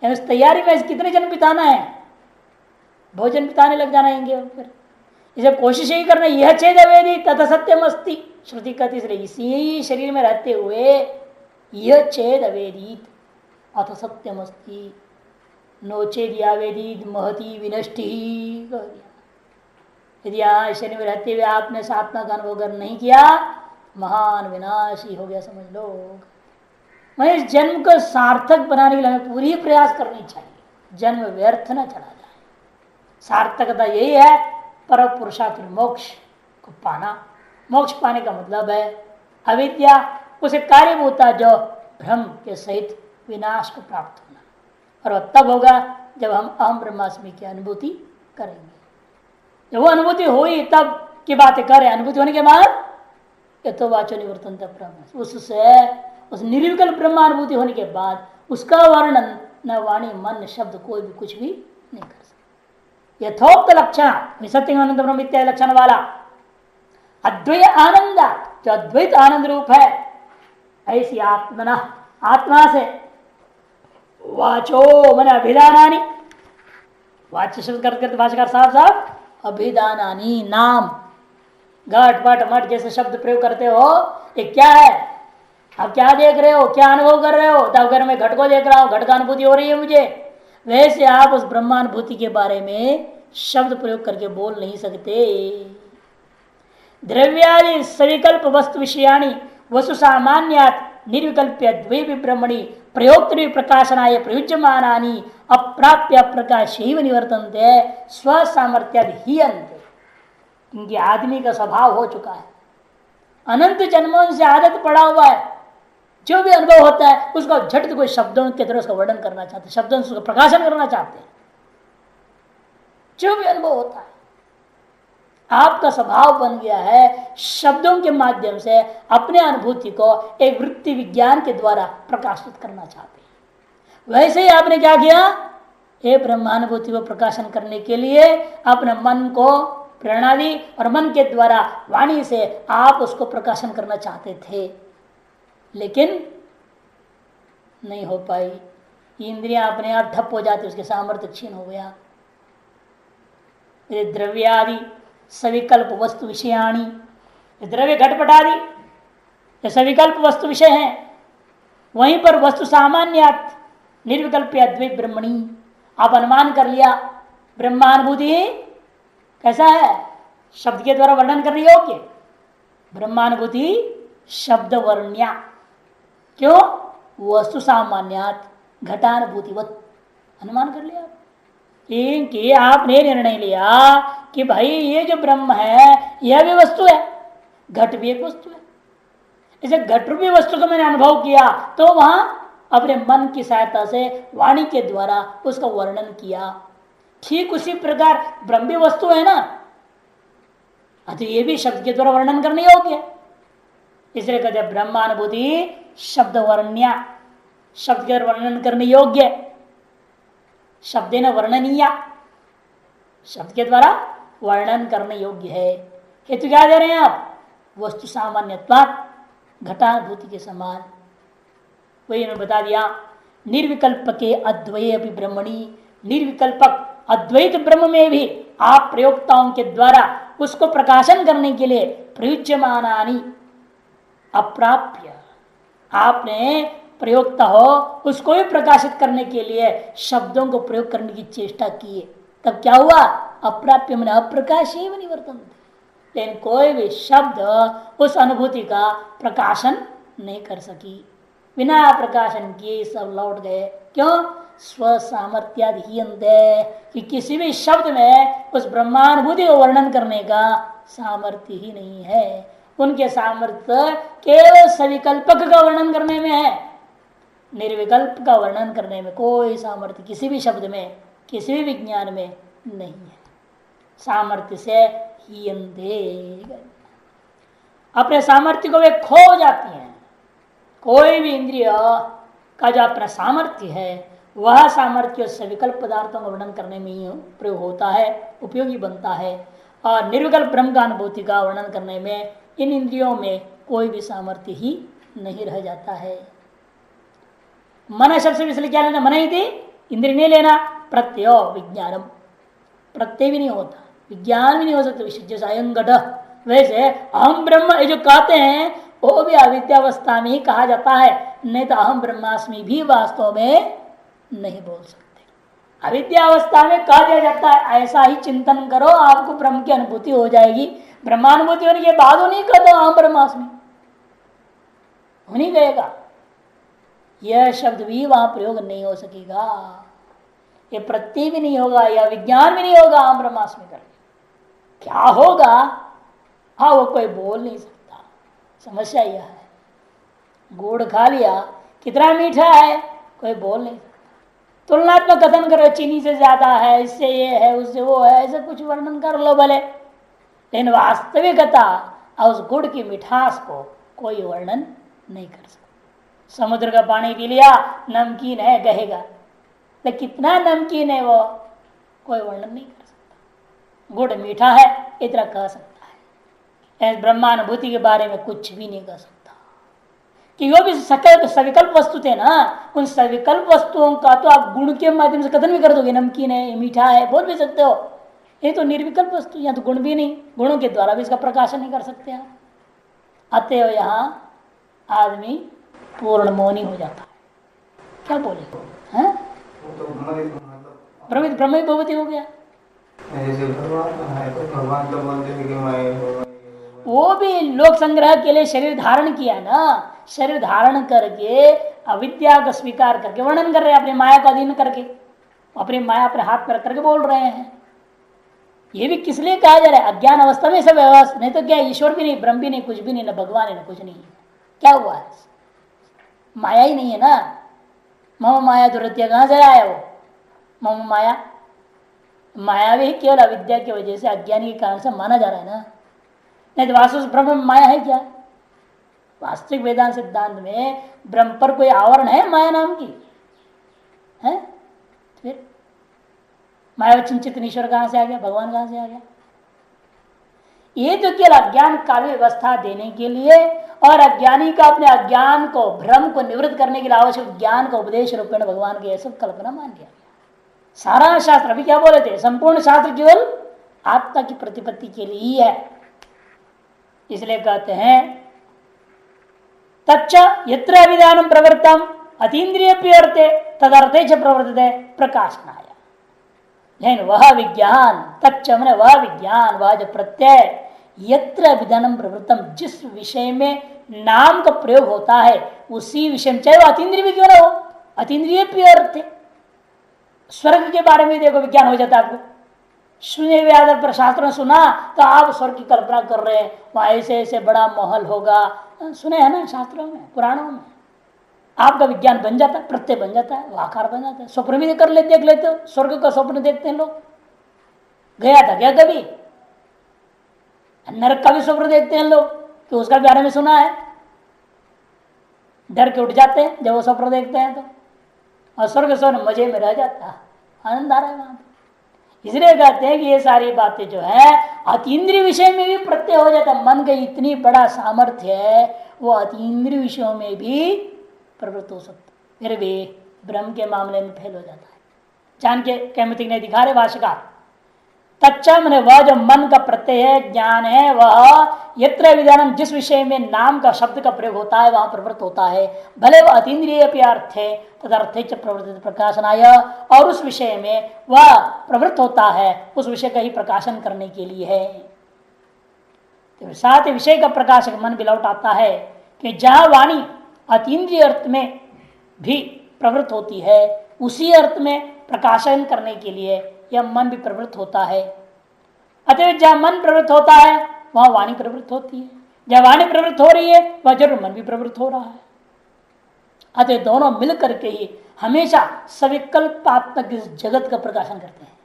उस तैयारी में कितने जन्म बिताना है, भोजन बिताने लग जाना है फिर। इसे कोशिश ही करना, यह चेद अवेदी तथा सत्यम अस्ति श्रुति कहती, इसलिए इसी शरीर में रहते हुए यह चेद अवेदित अथ सत्यम अस्ति नो चेद अवेदित महती विनष्टि। यदि यहाँ शरीर में रहते हुए आपने आत्मा का अनुभव नहीं किया, महान विनाश ही हो गया समझ लो। मैं इस जन्म को सार्थक बनाने के लिए हमें पूरी प्रयास करनी चाहिए, जन्म व्यर्थ न चला जाए। सार्थकता यही है पर पुरुषार्थ मोक्ष को पाना। मोक्ष पाने का मतलब है अविद्या उसे कार्यभूता जो भ्रम के सहित विनाश को प्राप्त होना, और वह तब होगा जब हम अहम ब्रह्मास्मि की अनुभूति करेंगे। जब वो अनुभूति हुई तब की बातें करें, अनुभूति होने के बाद यथोवाचो निवर्तन ब्रह्म, उससे उस निर्विकल्प ब्रह्मानुभूति होने के बाद उसका वर्णन न वाणी मन शब्द कोई भी कुछ भी नहीं कर सकता। यथोक्त लक्षण सत्य आनंद ब्रह्म इत्यादि लक्षण वाला अद्वैत आनंद जो अद्वैत आनंद रूप है, ऐसी आत्मना आत्मा से वाचो मन अभिधानानि, वाच्य शब्द करते भाषाकार साहब साहब अभिधानानि नाम घट पट मठ जैसे शब्द प्रयोग करते हो, ये क्या है, आप क्या देख रहे हो, क्या अनुभव कर रहे हो, तब अगर मैं घट को देख रहा हूं, घट का अनुभूति हो रही है मुझे, वैसे आप उस ब्रह्मानुभूति के बारे में शब्द प्रयोग करके बोल नहीं सकते। द्रव्यादि सविकल्प वस्तु विषयाणी वस्तु सामान्यात निर्विकल्प्य द्वैवी ब्रह्मणि प्रयोक्तृ प्रकाशनाय प्रयुज्यमानानि अप्राप्य प्रकाश निवर्तन्ते स्वसामर्थ्यादि ही अंत। क्योंकि आदमी का स्वभाव हो चुका है, अनंत जन्मों से आदत पड़ा हुआ है, जो भी अनुभव होता है उसको झट कोई शब्दों के द्वारा उसका वर्णन करना चाहते हैं, शब्दों से उसका प्रकाशन करना चाहते हैं। जो भी अनुभव होता है आपका स्वभाव बन गया है शब्दों के माध्यम से अपने अनुभूति को एक वृत्ति विज्ञान के द्वारा प्रकाशित करना चाहते हैं। वैसे ही आपने क्या किया, ये ब्रह्मानुभूति को प्रकाशन करने के लिए अपने मन को प्रेरणा दी और मन के द्वारा वाणी से आप उसको प्रकाशन करना चाहते थे, लेकिन नहीं हो पाई। इंद्रियां अपने आप ठप हो जाती, उसके सामर्थ्य क्षीण हो गया। द्रव्यादि सविकल्प वस्तु विषयाणी, द्रव्य घटपटादि ये सविकल्प वस्तु विषय हैं, वहीं पर वस्तु सामान्यात निर्विकल्प अद्वैत ब्रह्मणी, आप अनुमान कर लिया ब्रह्मानुभूति कैसा है, शब्द के द्वारा वर्णन करने योग्य ब्रह्मानुभूति शब्द वर्ण्या, क्यों, वस्तु सामान्यात घटानुभूतिवत अनुमान कर लिया। क्योंकि आपने निर्णय लिया कि भाई ये जो ब्रह्म है यह भी वस्तु है, घट भी एक वस्तु है। इसे घट रूपी वस्तु को मैंने अनुभव किया तो वहां अपने मन की सहायता से वाणी के द्वारा उसका वर्णन किया। ठीक उसी प्रकार ब्रह्म भी वस्तु है ना, तो ये भी शब्द के द्वारा वर्णन करने योग्य, इसलिए कहते ब्रह्मानुभूति शब्द वर्ण्या, शब्द के वर्णन करने योग्य, शब्देन वर्णनीय, शब्द के द्वारा वर्णन करने योग्य है। हेतु क्या दे रहे हैं आप? वस्तु सामान्यत्वात् घटानुभूति के समान। वही उन्होंने बता दिया, निर्विकल्प के अद्वय अभी ब्रह्मणी, निर्विकल्पक अद्वैत ब्रह्म में भी आप प्रयोक्ताओं के द्वारा उसको प्रकाशन करने के लिए प्रयुज्यमानानि अप्राप्य, आपने प्रयोक्ता हो उसको भी प्रकाशित करने के लिए शब्दों को प्रयोग करने की चेष्टा की, तब क्या हुआ? अप्राप्य मैंने अप्रकाश ही निवर्तन। लेकिन कोई भी शब्द उस अनुभूति का प्रकाशन नहीं कर सकी, बिना प्रकाशन किए सब लौट गए। क्यों? स्व सामर्थ्याधीयन्ते, कि किसी भी शब्द में उस ब्रह्मानुभूति को वर्णन करने का सामर्थ्य ही नहीं है। उनके सामर्थ्य केवल सविकल्पक का वर्णन करने में है, निर्विकल्प का वर्णन करने में कोई सामर्थ्य किसी भी शब्द में, किसी भी विज्ञान में नहीं है। सामर्थ्य से हीयन्ते, अपने सामर्थ्य को वे खो जाती हैं। कोई भी इंद्रिय का जो अपना सामर्थ्य है वह सामर्थ्य सविकल्प पदार्थों का वर्णन करने में ही प्रयोग होता है, उपयोगी बनता है। और निर्विकल्प ब्रह्म का अनुभूति का वर्णन करने में इन इंद्रियों में कोई भी सामर्थ्य ही नहीं रह जाता है। मन शब्द से इसलिए क्या लेना? मन ही थी, इंद्रिय नहीं लेना। प्रत्यय विज्ञानम, प्रत्यय भी नहीं होता, विज्ञान भी नहीं हो सकता विशेष। जैसे अयं घट, वैसे अहम ब्रह्म ये जो कहते हैं वो भी अविद्यावस्था में ही कहा जाता है, नहीं तो अहम ब्रह्मास्मि भी वास्तव में नहीं बोल सकते। अविद्यावस्था में कहा दिया जाता है ऐसा ही चिंतन करो आपको ब्रह्म की अनुभूति हो जाएगी। ब्रह्मानुभूति होने के बाद वो नहीं कहते अहम ब्रह्मास्मि, हो नहीं गएगा। यह शब्द भी वहां प्रयोग नहीं हो सकेगा, ये प्रत्यय भी नहीं होगा, या विज्ञान भी नहीं होगा अहम ब्रह्मास्मि करके। क्या होगा? हाँ, वो कोई बोल नहीं सकता। समस्या यह है, गुड़ खा लिया, कितना मीठा है, कोई बोल नहीं सकता। तुलनात्मक कथन करो, चीनी से ज्यादा है, इससे ये है, उससे वो है, ऐसे कुछ वर्णन कर लो भले, लेकिन वास्तविकता और उस गुड़ की मिठास को कोई वर्णन नहीं कर सकता। समुद्र का पानी पी लिया, नमकीन है कहेगा, लेकिन कितना नमकीन है वो कोई वर्णन नहीं कर सकता। गुड़ मीठा है इतना कह सकता है, ब्रह्मानुभूति के बारे में कुछ भी नहीं कह सकता। कि वो भी सविकल्प वस्तु थे ना, उन सविकल्प वस्तुओं का तो आप गुण के माध्यम से कथन भी कर दोगे, नमकीन है, मीठा है, बोल भी सकते हो। ये तो निर्विकल्प वस्तु, या तो गुण भी नहीं, गुणों के द्वारा भी इसका प्रकाशन नहीं कर सकते आप। अतएव यहाँ आदमी पूर्ण मौनी हो जाता है। क्या बोले? ब्रह्म भगवती हो गया। वो भी लोक संग्रह के लिए शरीर धारण किया ना, शरीर धारण करके अविद्या का स्वीकार करके वर्णन कर रहे हैं, अपने माया का अधीन करके, अपनी माया अपने हाथ पर करके बोल रहे हैं। ये भी किस लिए कहा जा रहा है? अज्ञान अवस्था में सब व्यवस्था, नहीं तो क्या ईश्वर भी नहीं, ब्रह्म भी नहीं, कुछ भी नहीं, ना भगवान है ना कुछ नहीं। क्या हुआ है? माया ही नहीं है ना। मम माया दुरत्य कहां से आया वो? मम माया, माया भी केवल अविद्या की वजह से, अज्ञानी के कारण से माना जा रहा है ना। नहीं तो वास्तव ब्रह्म में माया है क्या? वास्तविक वेदांत सिद्धांत में ब्रह्म पर कोई आवरण है माया नाम की? है? फिर माया चिंतित ईश्वर कहां से आ गया? भगवान कहां से आ गया? ये तो केवल अज्ञान काल व्यवस्था देने के लिए और अज्ञानी का अपने अज्ञान को, भ्रम को निवृत्त करने के लिए आवश्यक ज्ञान का उपदेश रूपेण भगवान की सब कल्पना मान लिया। सारा शास्त्र अभी क्या बोले थे? संपूर्ण शास्त्र केवल आत्मा की प्रतिपत्ति के लिए ही है। इसलिए कहते हैं तच्च यत्र अभिधानम प्रवृत्तम अतीन्द्रिय अर्थे तदर्थे च प्रवर्तते प्रकाशनाय। लेकिन वह विज्ञान, तच्च मैंने वह विज्ञान, वह जो प्रत्यय, यत्र अभिधानम प्रवृत्तम, जिस विषय में नाम का प्रयोग होता है उसी विषय में, चाहे वो अतीन्द्रिय भी क्यों ना हो, अतीन्द्रिय अर्थे। स्वर्ग के बारे में देखो विज्ञान हो जाता है आपको, सुने हुए आधार पर शास्त्रों में सुना तो आप स्वर्ग की कल्पना कर रहे हैं, वहां ऐसे ऐसे बड़ा महल होगा, सुने है ना शास्त्रों में, पुराणों में। आपका विज्ञान बन जाता है, प्रत्यय बन जाता है, आकार बन जाता है। स्वप्न भी कर ले, देख लेते हो, स्वर्ग का स्वप्न देखते हैं लोग। गया था क्या कभी? नरक का भी स्वप्न देखते हैं लोग कि उसका बारे में सुना है, डर के उठ जाते हैं जब वो स्वप्न देखते हैं तो। और स्वर्ग स्वप्न मजे में रह जाता है, आनंद आ रहा है वहां। इसलिए कहते हैं कि ये सारी बातें जो है अतीन्द्रिय विषय में भी प्रत्यय हो जाता है। मन का इतनी बड़ा सामर्थ्य है, वो अतीन्द्रिय विषयों में भी प्रवृत्त हो सकता, फिर भी ब्रह्म के मामले में फेल हो जाता है। जान के कैमितिक ने दिखा रहे भाष्यकार, तच्चा मैंने वह जो मन का प्रत्यय है, ज्ञान है, वह यत्र विधानम जिस विषय में नाम का शब्द का प्रयोग होता है वहां प्रवृत्त होता है, भले वह अतीन्द्रिय अर्थ है तदर्थे च प्रवृत्त प्रकाशनाय, और उस विषय में वह प्रवृत्त होता है उस विषय का ही प्रकाशन करने के लिए है। तो साथ विषय का प्रकाशक मन भी लौट आता है कि जहां वाणी अतीन्द्रिय अर्थ में भी प्रवृत्त होती है, उसी अर्थ में प्रकाशन करने के लिए यह मन भी प्रवृत्त होता है। अतः जहां मन प्रवृत्त होता है वहां वाणी प्रवृत्त होती है, जहां वाणी प्रवृत्त हो रही है वह जरूर मन भी प्रवृत्त हो रहा है। अतः दोनों मिल करके ही हमेशा सविकल्पात्मक इस जगत का प्रकाशन करते हैं।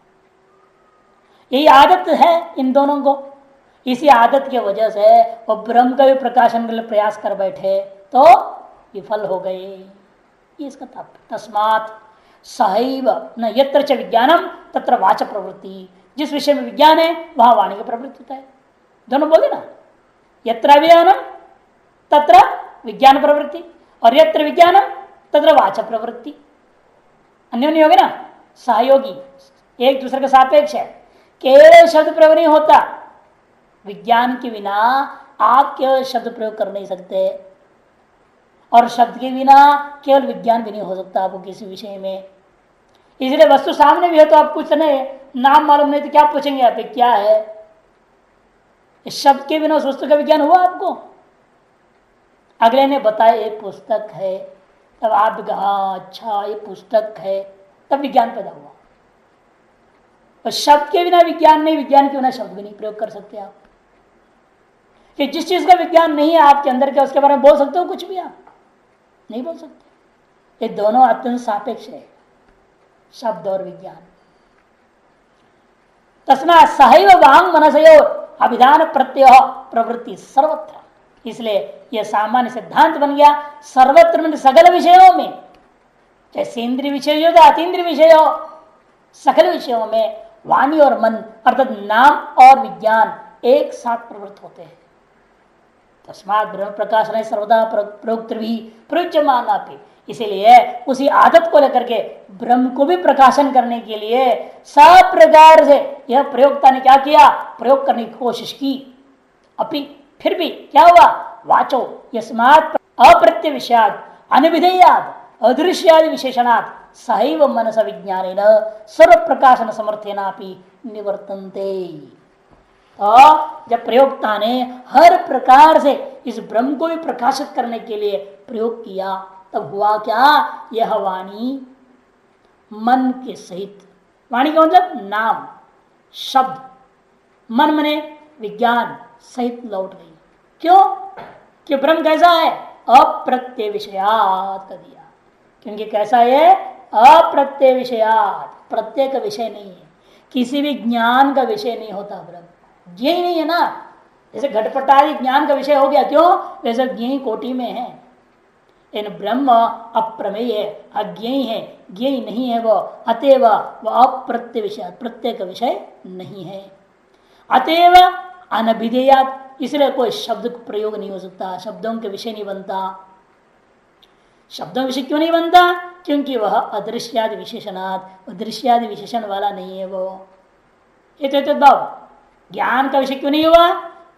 यही आदत है इन दोनों को। इसी आदत की वजह से वह ब्रह्म का भी प्रकाशन के लिए प्रयास कर बैठे तो विफल हो गए। इसका तात्पर्य तस्मात् सहैव न यत्र च विज्ञानम तत्र वाच प्रवृत्ति, जिस विषय में विज्ञान है वहां वाणी का प्रवृत्ति होता है। दोनों बोले ना, यत्र विज्ञानम तत्र विज्ञान प्रवृत्ति और यत्र विज्ञानम तत्र वाच प्रवृत्ति, अन्योन्य होगी ना, सहयोगी, एक दूसरे के सापेक्ष है। केवल शब्द प्रयोग नहीं होता, विज्ञान के बिना आप केवल शब्द प्रयोग कर नहीं सकते, और शब्द के बिना केवल विज्ञान भी नहीं हो सकता आपको किसी विषय में। इसलिए वस्तु सामने भी है तो आप कुछ नहीं, नाम मालूम नहीं तो क्या पूछेंगे आप क्या है। इस शब्द के बिना उस वस्तु का विज्ञान हुआ आपको? अगले ने बताया एक पुस्तक है, तब आप कहा अच्छा ये पुस्तक है, तब विज्ञान पैदा हुआ। और शब्द के बिना विज्ञान नहीं, विज्ञान के बिना शब्द भी नहीं प्रयोग कर सकते आप। कि जिस चीज का विज्ञान नहीं है आपके अंदर के, उसके बारे में बोल सकते हो कुछ भी? आप नहीं बोल सकते। ये दोनों अत्यंत सापेक्ष है, शब्द और विज्ञान। तस्मा सहैव वांग मनसयोर अभिधान प्रत्यय प्रवृत्ति सर्वत्र। इसलिए यह सामान्य सिद्धांत बन गया सर्वत्र में, सकल विषयों में, चाहे सेंद्रीय विषय हो या अतीन्द्रिय विषय हो, सकल विषयों में वाणी और मन अर्थात नाम और विज्ञान एक साथ प्रवृत्त होते हैं। तस्मात् ब्रह्म प्रकाश ने सर्वदा प्रोक्त भी प्रयुज्यमाना पे, इसीलिए उसी आदत को लेकर के ब्रह्म को भी प्रकाशन करने के लिए सब प्रकार से यह प्रयोक्ता ने क्या किया, प्रयोग करने की कोशिश की। अपि फिर भी क्या हुआ, वाचो यस्मात् अप्रत्य विषयाद अनविधेयाद अदृश्यादि विशेषणात् सहैव मनस विज्ञानेन सर्व प्रकाशन समर्थेनापि निवर्तन्ते। जब प्रयोक्ता ने हर प्रकार से इस ब्रह्म को भी प्रकाशित करने के लिए प्रयोग किया, तब हुआ क्या, यह वाणी मन के सहित, वाणी का मतलब नाम शब्द, मन मने विज्ञान सहित लौट गई। क्यों? कि ब्रह्म कैसा है, अप्रत्यय विषयात कर दिया। क्योंकि कैसा है, अप्रत्यय विषयात, प्रत्यय का विषय नहीं है, किसी भी ज्ञान का विषय नहीं होता ब्रह्म। यही नहीं है ना, जैसे घटपटादि ज्ञान का विषय हो गया, क्यों, वैसे यही कोटि में है। इन ब्रह्म अप्रमेय है, अज्ञेय है, ज्ञेय नहीं है वो, अतएव वह अप्रत्यय विषय, प्रत्यय का विषय नहीं है। अतएव अनभिधेयात, इसलिए कोई शब्द प्रयोग नहीं हो सकता, शब्दों के विषय नहीं बनता। शब्दों विषय क्यों नहीं बनता, क्योंकि वह अदृश्यादि विशेषणात्, दृश्यादि विशेषण वाला नहीं है वो। ये भाव ज्ञान का विषय क्यों नहीं हुआ,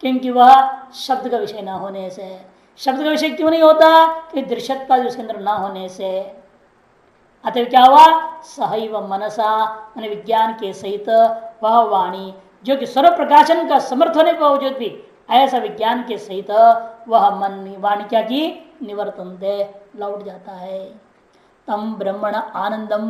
क्योंकि वह शब्द का विषय ना होने से। शब्द का विषय क्यों नहीं होता, कि दृश्यता उसके अंदर ना होने से। अतः क्या हुआ, सहैव मनसा, मैंने विज्ञान के सहित वह वाणी जो कि सर्व प्रकाशन का समर्थ होने के बावजूद भी ऐसा विज्ञान के सहित वह मन वाणी क्या की, निवर्तन्ते, लौट जाता है। तम ब्रह्मण आनंदम,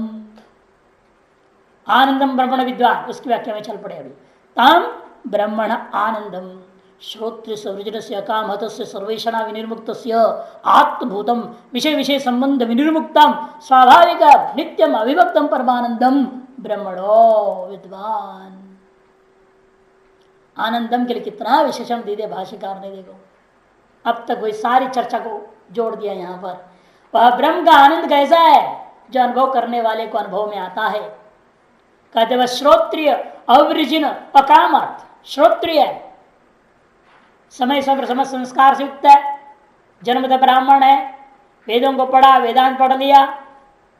आनंदम ब्रह्मण विद्वान, उसकी व्याख्या में चल पड़े अभी। तम ब्रह्मण आनंदम श्रोत्र सवृजनस्य अकामहतस्य सर्वेषणा विनिर्मुक्तस्य आत्मभूतम विषय विषय संबंध विनिर्मुक्तम स्वाभाविक नित्यम अविभक्तम परमानंदम ब्रह्मणो विद्वान। आनंदम के लिए कितना विशेषण दे दिया भाष्यकार ने, देखो अब तक वही सारी चर्चा को जोड़ दिया यहाँ पर। वह ब्रह्म का आनंद कैसा है, जो अनुभव करने वाले को अनुभव में आता है। कहते वह श्रोत्रिय अवृजिन अकामर्थ, श्रोत्रिय है, समय समय समझ संस्कार से युक्त है, जन्मतः ब्राह्मण है, वेदों को पढ़ा, वेदांत पढ़ लिया,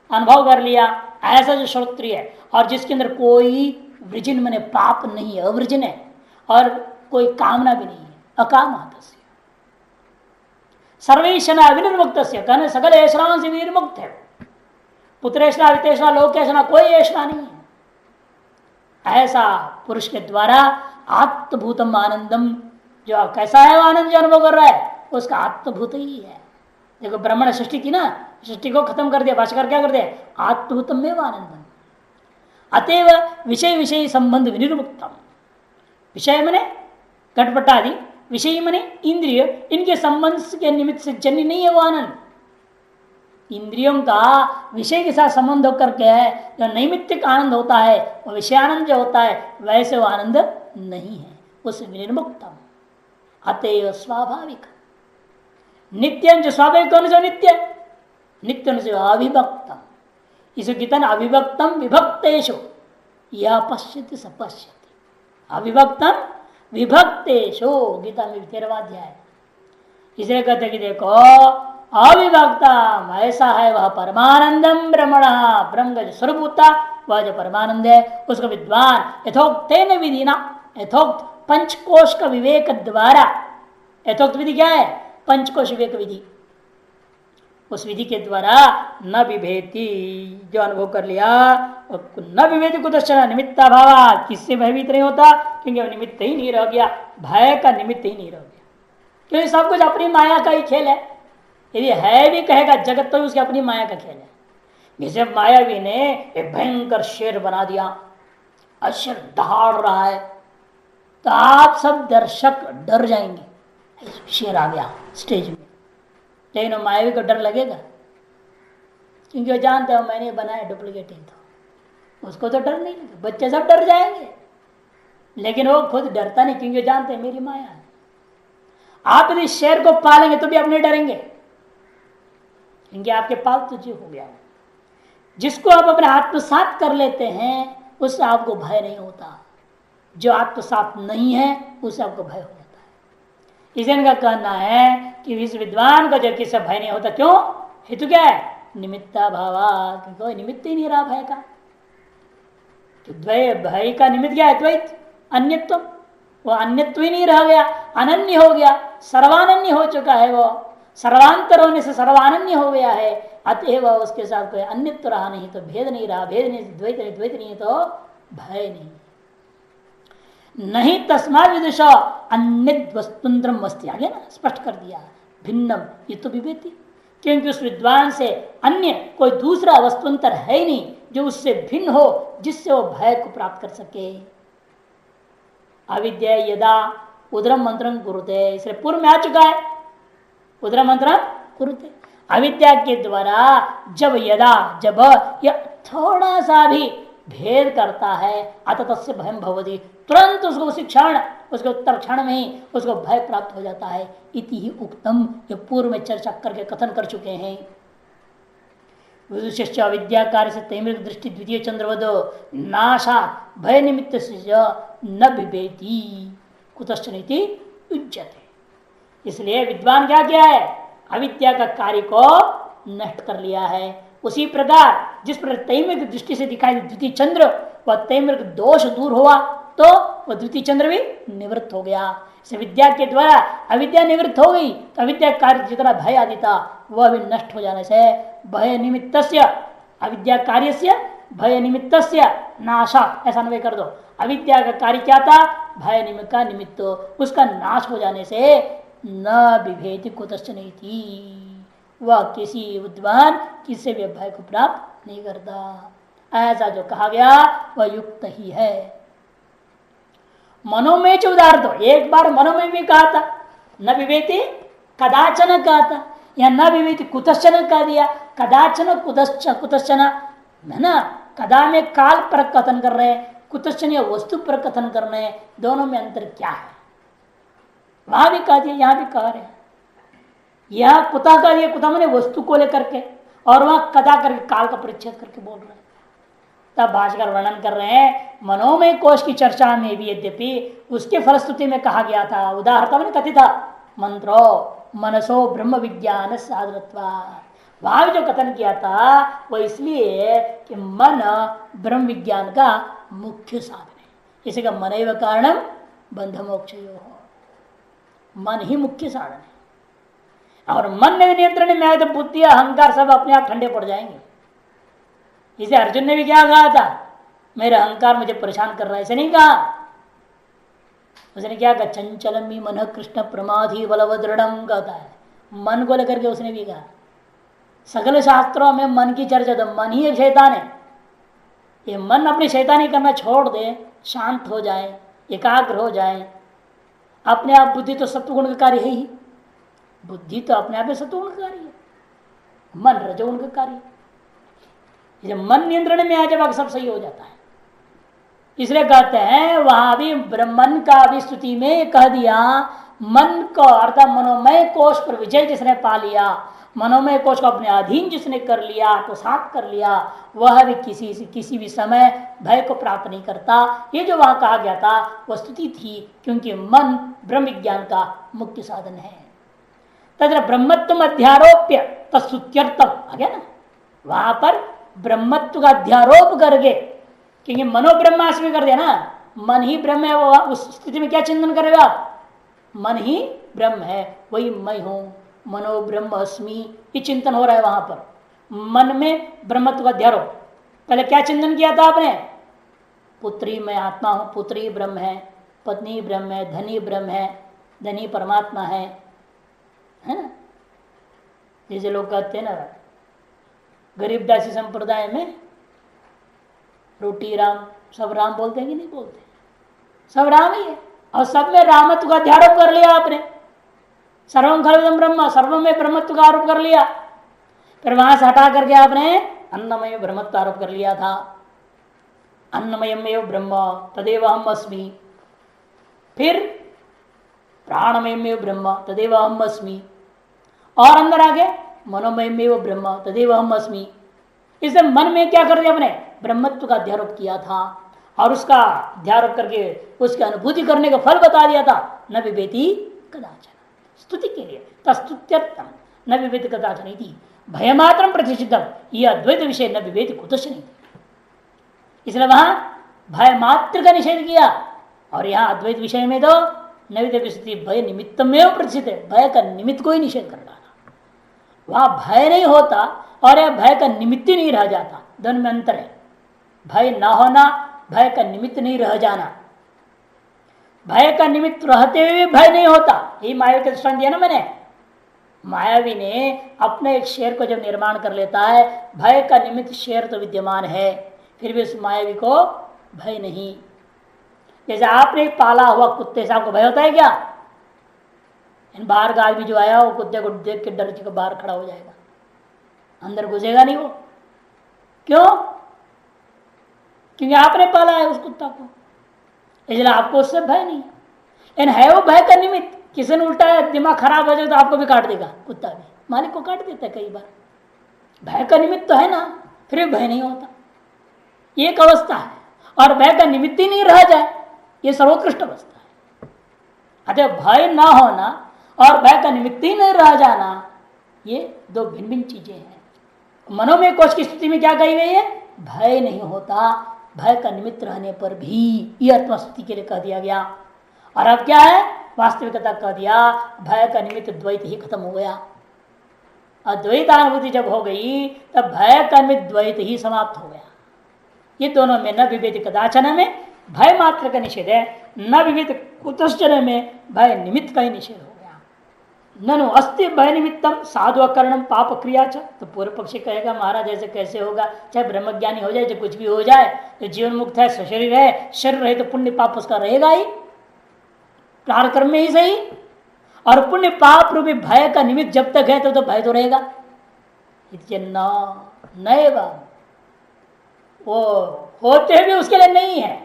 अनुभव कर लिया, ऐसा जो श्रोत्रिय है और जिसके अंदर कोई वृजिन मने पाप नहीं है, अवृजिन है और कोई कामना भी नहीं है, अकामत सर्वेशना विनिर्मुक्त, कहने सकल ऐश्वर्यों से विनिर्मुक्त है। पुत्रेशना वितेशना लोकेशना कोई ऐश्वर्य नहीं है। ऐसा पुरुष के द्वारा आत्मभूतम आनंदम, जो कैसा है वो आनंद जो अनुभव कर रहा है उसका आत्मभूत ही है। देखो ब्रह्मण सृष्टि की ना, सृष्टि को खत्म कर दिया, भाष्यकार क्या कर दिया, आत्मभूतम में आनंदम, अतएव विषय विषय संबंध विनिर्मुक्तम। विषय मने घटपट आदि, विषय मने इंद्रिय, इनके संबंध के निमित्त से जन्य नहीं है वो आनंद। इंद्रियों का विषय के साथ संबंध होकर के है जो नैमित्तिक आनंद होता है, वो विषयानंद जो होता है वैसे वो आनंद नहीं है, उस विनिर्मुक्तम। अतएव स्वाभाविक, नित्य जो स्वाभाविक होने से नित्य, नित्य होने से अविभक्तम, इसे कितन अविभक्तम विभक्तेषु यह पश्यति स पश्यति, अविभक्तम विभक्तेषु, गीता में 13वां अध्याय। इसलिए कहते कि देखो अविभक्तम ऐसा है वह परमानंदम ब्रह्मण, ब्रह्म का जो स्वरूप होता वह जो परमानंद है उसको विद्वान यथोक्तेन विधिना, यथोक्त पंचकोश का विवेक द्वारा, यथोक्त विधि क्या है, पंचकोश विवेक विधि, उस विधि के द्वारा न विभेति, जो अनुभव कर लिया न विभेति कुतश्चन निमित्ता भावा, किससे भयभीत नहीं होता, क्योंकि वह निमित्त ही नहीं रह गया, भय का निमित्त ही नहीं रह गया, क्योंकि सब कुछ अपनी माया का ही खेल है। यदि है भी कहेगा जगत तो उसकी अपनी माया का खेल है। जैसे मायावी ने एक भयंकर शेर बना दिया, अशर दहाड़ रहा है, तो आप सब दर्शक डर जाएंगे, शेर आ गया स्टेज में, लेकिन मायावी को डर लगेगा क्योंकि वो जानते हो मैंने बनाया डुप्लीकेट ही, तो उसको तो डर नहीं लगेगा, बच्चे सब डर जाएंगे, लेकिन वो खुद डरता नहीं क्योंकि जानते हैं मेरी माया है। आप यदि शेर को पालेंगे तो भी आप नहीं डरेंगे क्योंकि आपके पालतू जीव हो गया। जिसको आप अपने आत्मसात कर लेते हैं उससे आपको भय नहीं होता, जो आत्मसात नहीं है उससे आपको भय हो जाता है। इसलिए इनका कहना है कि इस विद्वान को जब किससे भय नहीं होता, क्यों, हेतु क्या है, निमित्ता भावा, क्योंकि कोई निमित्त ही नहीं रहा भय का। तो भय का निमित्त क्या है, द्वैत, अन्यत्व, वो अन्यत्व ही नहीं रह गया, अनन्य हो गया, सर्वानन्य हो चुका है, वो सर्वांतर होने से सर्वानन्य हो गया है, अतएव उसके साथ कोई अन्यत्व रहा नहीं, तो भेद नहीं रहा, भेद नहीं, द्वैत नहीं, द्वैत नहीं तो भय नहीं, नहीं तस्मात् विदुष अन्य वस्तुंत्रम वस्ति, आगे ना स्पष्ट कर दिया, भिन्नम ये तो विवेति, क्योंकि उस विद्वान से अन्य कोई दूसरा वस्तुंतर है ही नहीं जो उससे भिन्न हो, जिससे वो भय को प्राप्त कर सके। अविद्या यदा उदरम मंत्रम कुरुते, इसलिए पूर्व में आ चुका है, उदरम मंत्रम कुरुते, अविद्या के द्वारा जब यदा, जब यह थोड़ा सा भी भेद करता है, अत तस्य भयम भवति, तुरंत उसको उसी क्षण, उसके उत्तर क्षण में ही उसको भय प्राप्त हो जाता है। इति ही उक्तम, ये पूर्व में चर्चा करके कथन कर चुके हैं। विशिष्ट अविद्या कार्य से तैमृत दृष्टि द्वितीय चंद्रवदो नाशा भय निमित्त से न विभेति कुतश्चन इति उच्यते। इसलिए विद्वान क्या किया है, अविद्या का कार्य को नष्ट कर लिया है। उसी प्रकार जिस प्रकार तैमृत दृष्टि से दिखाई द्वितीय चंद्र, वह तैमृत दोष दूर हुआ तो वह द्वितीय चंद्र भी निवृत्त हो गया। इसे विद्या के द्वारा अविद्या निवृत्त हो गई तो अविद्या कार्य जितना भय आदि था वह भी नष्ट हो जाने से भय निमित्तस्य, अविद्या कार्यस्य भय निमित्तस्य नाशा, ऐसा अन्वय कर दो। अविद्या का कार्य क्या था, भय निमित्त का निमित्त, उसका नाश हो जाने से न विभेति कुतश्चन इति, वह किसी विद्वान किसी भी भय को प्राप्त नहीं करता। ऐसा जो कहा गया वह युक्त ही है। मनोमय च उदाहरण, तो एक बार मनोमय भी कहा था, न विवेति कदाचन कहा था, या न विवेति कुतश्चन कह दिया, कदाचन कुतश्चन है ना, कदा में काल पर कथन कर रहे हैं, कुतश्चन या वस्तु पर कथन कर रहे हैं, दोनों में अंतर क्या है, वहां भी कह दिया यहां भी कह रहे हैं। यह कुतः कह दिया, कुतः मैंने वस्तु को लेकर के, और वहां कदा करके काल का परिच्छेद करके बोल रहे हैं। तब भाष्यकार वर्णन कर रहे हैं मनोमय कोश की चर्चा में भी यद्यपि उसके फलश्रुति में कहा गया था, उदाहरण में कथित था मंत्रो मनसो ब्रह्म विज्ञान साधनत्वा, वहां भी जो कथन किया था वो इसलिए कि मन ब्रह्म विज्ञान का मुख्य साधन है। इसी का मनैव कारणम बंध मोक्षयो, मन ही मुख्य साधन है। और मन में नियंत्रण में आए तो बुद्धि अहंकार सब अपने आप ठंडे पड़ जाएंगे। इसे अर्जुन ने भी क्या कहा था, मेरा अहंकार मुझे परेशान कर रहा है, ऐसे नहीं कहा। उसने क्या कहा, चंचलमी मन कृष्ण प्रमाधी बलव दृढ़म कहता है। मन को लेकर के उसने भी कहा, सगल शास्त्रों में मन की चर्चा, तो मन ही एक शैतान है। ये मन अपनी शैतानी करना छोड़ दे, शांत हो जाए, एकाग्र हो जाए, अपने आप बुद्धि तो सत्वगुण का कार्य है ही, बुद्धि तो अपने आप में सत्वगुण का कार्य है, मन रजोगुण का कार्य है। जब मन नियंत्रण में आ जब सब सही हो जाता है, इसलिए कहते हैं वहां भी ब्रह्मन का भी स्तुति में कह दिया, मन को अर्थात मनोमय कोश पर विजय जिसने पा लिया, मनोमय कोश को अपने अधीन जिसने कर लिया, तो साथ कर लिया, वह भी किसी भी समय भय को प्राप्त नहीं करता। ये जो वहां कहा गया था वह स्तुति थी, क्योंकि मन ब्रह्म विज्ञान का मुख्य साधन है। तथा ब्रह्मत्व अध्यारोप्य तस्तुत्यर्थम आ गया ना, वहां पर ब्रह्मत्व का अध्यारोप करके, क्योंकि मनो ब्रह्मास्मि कर दिया ना, मन ही ब्रह्म है। वो उस स्थिति में क्या चिंतन करेगा आप, मन ही ब्रह्म है, वही मैं हूं, मनो ब्रह्म अस्मि, ये चिंतन हो रहा है वहां पर। मन में ब्रह्मत्व का अध्यारोप, पहले क्या चिंतन किया था आपने, पुत्री मैं आत्मा हूं, पुत्री ब्रह्म है, पत्नी ब्रह्म है, धनी ब्रह्म है, धनी परमात्मा है ना। जैसे लोग कहते हैं ना, गरीबदासी संप्रदाय में रोटी राम, सब राम बोलते हैं कि नहीं बोलते, सब राम ही है, और सब में रामत्व का अध्यारोप कर लिया आपने। सर्वम खलविदम ब्रह्म, सर्वम में ब्रह्मत्व का आरोप कर लिया। फिर वहां से हटा करके आपने अन्नमय ब्रह्मत्व आरोप कर लिया था, अन्नमयमेव ब्रह्म तदेव अहम अस्मि। फिर प्राणमयमेव ब्रह्म तदेव अहम अस्मि, और अंदर आगे मनोमयमेव ब्रह्म तदेव अहम अस्मि। इसे मन में क्या कर दिया आपने, ब्रह्मत्व का अध्यारोप किया था, और उसका अध्यारोप करके उसकी अनुभूति करने का फल बता दिया था, न विवेति कदाचन, स्तुति के लिए तस्तुत्यर्थम न विवेति कदाचन थी, भयमात्रम प्रतिष्ठितम, यह अद्वैत विषय न विवेति कुतश्च नहीं। इसलिए वहां भय मात्र का निषेध किया, और यहाँ अद्वैत विषय में तो नवित स्थिति भय निमित्त में प्रतिष्ठित है, भय का निमित्त को ही निषेध कर डाला। वहां भय नहीं होता और यह भय का निमित्त ही नहीं रह जाता, दोनों में अंतर है। भय न होना, भय का निमित्त नहीं रह जाना। भय का निमित्त रहते हुए भय नहीं होता, यही मायावी का दृष्टांत दिया ना मैंने। मायावी ने अपने एक शेर को जब निर्माण कर लेता है, भय का निमित्त शेर तो विद्यमान है, फिर भी उस मायावी को भय नहीं। जैसे आपने पाला हुआ कुत्ते से आपको भय होता है क्या, बाहर का आदमी जो आया वो कुत्ते को देख के डर के बाहर खड़ा हो जाएगा, अंदर घुसेगा नहीं वो। क्यों, क्योंकि आपने पाला है उस कुत्ता को, इसलिए आपको उससे भय नहीं। लेकिन है वो भय का निमित्त, किसी ने उल्टा दिमाग खराब हो जाए तो आपको भी काट देगा, कुत्ता भी मालिक को काट देता है कई बार। भय का निमित्त तो है ना, फिर भी भय नहीं होता, ये एक अवस्था है। और भय का निमित्त ही नहीं रह जाए, ये सर्वोत्कृष्ट अवस्था है। अतः भय ना होना और भय का निमित्त ही नहीं रह जाना, ये दो भिन्न भिन्न चीजें हैं। मनोमय कोश की स्थिति में क्या कही गई है, भय नहीं होता, भय का निमित्त रहने पर भी, ये आत्मस्थिति के लिए कह दिया गया। और अब क्या है, वास्तविकता कह दिया, भय का निमित्त द्वैत ही खत्म हो गया। अद्वैतानुभूति जब हो गई तब भय का निमित्त द्वैत ही समाप्त हो गया। ये दोनों में न विवेति कदाचन में भय मात्र का निषेध है, न विवेति कुतश्चन में भय निमित्त का ही निषेध हो गया। ननु अस्ति भय निमित्तम साधुकरणम पाप क्रिया च, तो पूर्व पक्षी कहेगा महाराज ऐसे कैसे होगा, चाहे ब्रह्मज्ञानी हो जाए, चाहे कुछ भी हो जाए, तो जीवन मुक्त है, सशरीर है, शरीर रहे तो पुण्य पाप उसका रहेगा ही, प्रारंभ कर्म में ही सही। और पुण्य पाप रूपी भय का निमित्त जब तक है तो भय तो रहेगा। नए वो होते हुए उसके लिए नहीं है,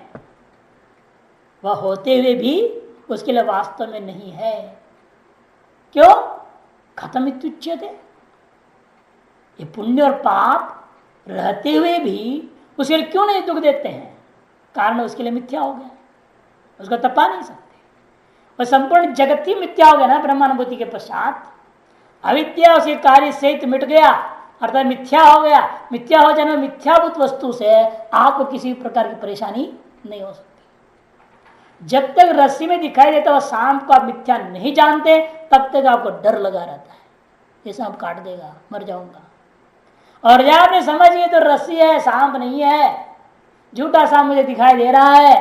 वह होते हुए भी उसके लिए वास्तव में नहीं है। क्यों, खत्म इत्युच्यते। ये पुण्य और पाप रहते हुए भी उसके लिए क्यों नहीं दुख देते हैं? कारण उसके लिए मिथ्या हो गया, उसको तपा नहीं सकते। वह संपूर्ण जगत ही मिथ्या हो गया ना ब्रह्मानुभूति के पश्चात। अविद्या उसके कार्य सहित मिट गया, अर्थात मिथ्या हो गया। मिथ्या हो जाने मिथ्याभूत वस्तु से आपको किसी प्रकार की परेशानी नहीं हो सकती। जब तक रस्सी में दिखाई देता वह सांप को आप मिथ्या नहीं जानते, तब तक आपको डर लगा रहता है, ये सांप काट देगा, मर जाऊंगा। और जब आपने समझ लिया तो रस्सी है, सांप नहीं है, झूठा सांप मुझे दिखाई दे रहा है,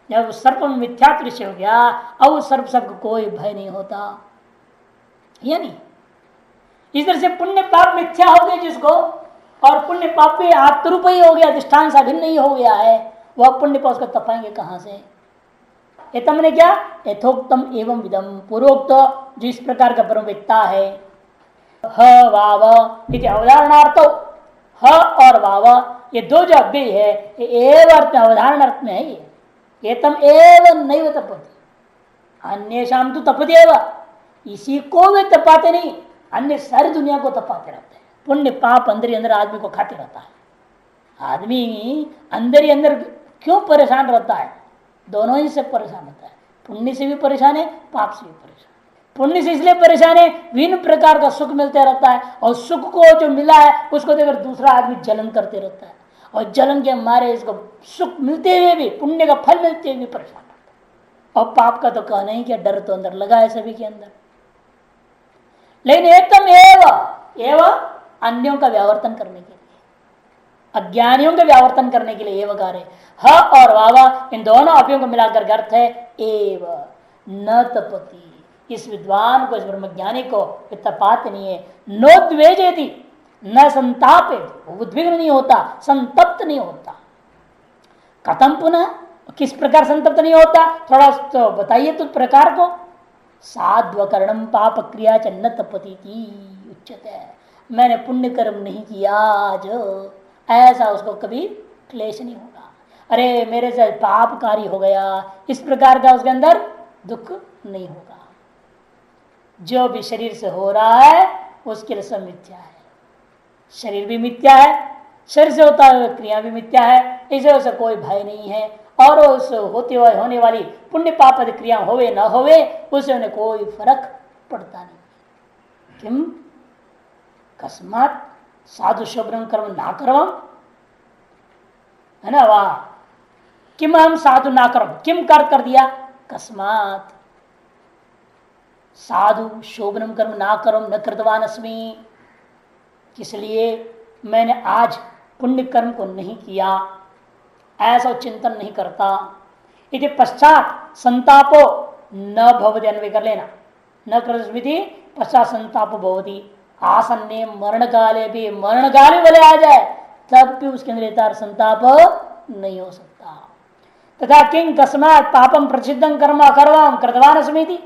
जब सर्प में मिथ्या दृश्य हो गया, अब उस सर्प सबको कोई भय नहीं होता, या नहीं? इस तरह से पुण्य पाप मिथ्या हो गए जिसको, और पुण्य पाप भी आत्मरूप ही हो गया, अधिष्ठान से अभिन्न नहीं हो गया है, वह पुण्य पाप उसको तपाएंगे कहां से? एतम ने क्या? यथोक्तम एवं विदम, पूर्वोक्त जो इस प्रकार का ब्रह्मवेत्ता है। ह वाव इति अवधारणार्थ, ह और वाव ये दो जो अव्यय है, एव अर्थ में अवधारण अर्थ में है। ये एतम एवं नैव तपति, अन्येषाम तो तपति एव, इसी को वे तपाते नहीं, अन्य सारी दुनिया को तपाते रहते हैं। पुण्य पाप अंदर ही अंदर आदमी को खाते रहता है। आदमी अंदर ही अंदर क्यों परेशान रहता है? दोनों ही से परेशान रहता है, पुण्य से भी परेशान है, पाप से भी परेशान। पुण्य से इसलिए परेशान है, विभिन्न प्रकार का सुख मिलते रहता है, और सुख को जो मिला है उसको देखकर दूसरा आदमी जलन करते रहता है, और जलन के मारे इसको सुख मिलते हुए भी, पुण्य का फल मिलते हुए भी परेशान रहता है। और पाप का तो कहना ही क्या, डर तो अंदर लगा है सभी के अंदर। लेकिन एकदम एवं अन्यों का व्यावर्तन करने के लिए, अज्ञानियों का व्यावर्तन करने के लिए एवं कार्य ह और वावा, इन दोनों अव्यों को मिलाकर अर्थ है एव न तपति। इस विद्वान को, इस ब्रह्मज्ञानी को तपाते नहीं है। नोद्वेजेति न संतापेति, उद्विग्न नहीं होता, संतप्त नहीं होता। कथम पुनः, किस प्रकार संतप्त नहीं होता? थोड़ा तो बताइए तो प्रकार को। साध्वकरणम पाप क्रिया च न तपति उच्यते, मैंने पुण्य कर्म नहीं किया आज, ऐसा उसको कभी क्लेश नहीं होगा। अरे मेरे से पाप कार्य हो गया, इस प्रकार का उसके अंदर दुख नहीं होगा। जो भी शरीर से हो रहा है उसके लिए सब मिथ्या है, शरीर भी मिथ्या है, शरीर से होता है क्रिया भी मिथ्या है, इसे उसे कोई भय नहीं है, और उस होते हुए होने वाली पुण्य पाप आदि क्रिया होवे न होवे उससे उन्हें कोई फर्क पड़ता नहीं। किम कस्मात साधु शोभ्रम कर्म ना कर्म, है ना? वाह, किम हम साधु ना कर्म, किम कर दिया, कस्मात साधु शोभनम कर्म ना कर्म न कृतवान अस्मि, किस लिए मैंने आज पुण्य कर्म को नहीं किया, ऐसा चिंतन नहीं करता। इति पश्चात संतापो न भवति, अन्वय कर लेना, न कृतस्मृति पश्चात संतापो भवति। आसन्ने मरण काले भी, मरण काल भले आ जाए तब भी उसके अंदर संताप नहीं हो सकता। तथा किंग कस्मात पापम प्रसिद्धं कर्म अकर्वाम कृतवान अस्मि,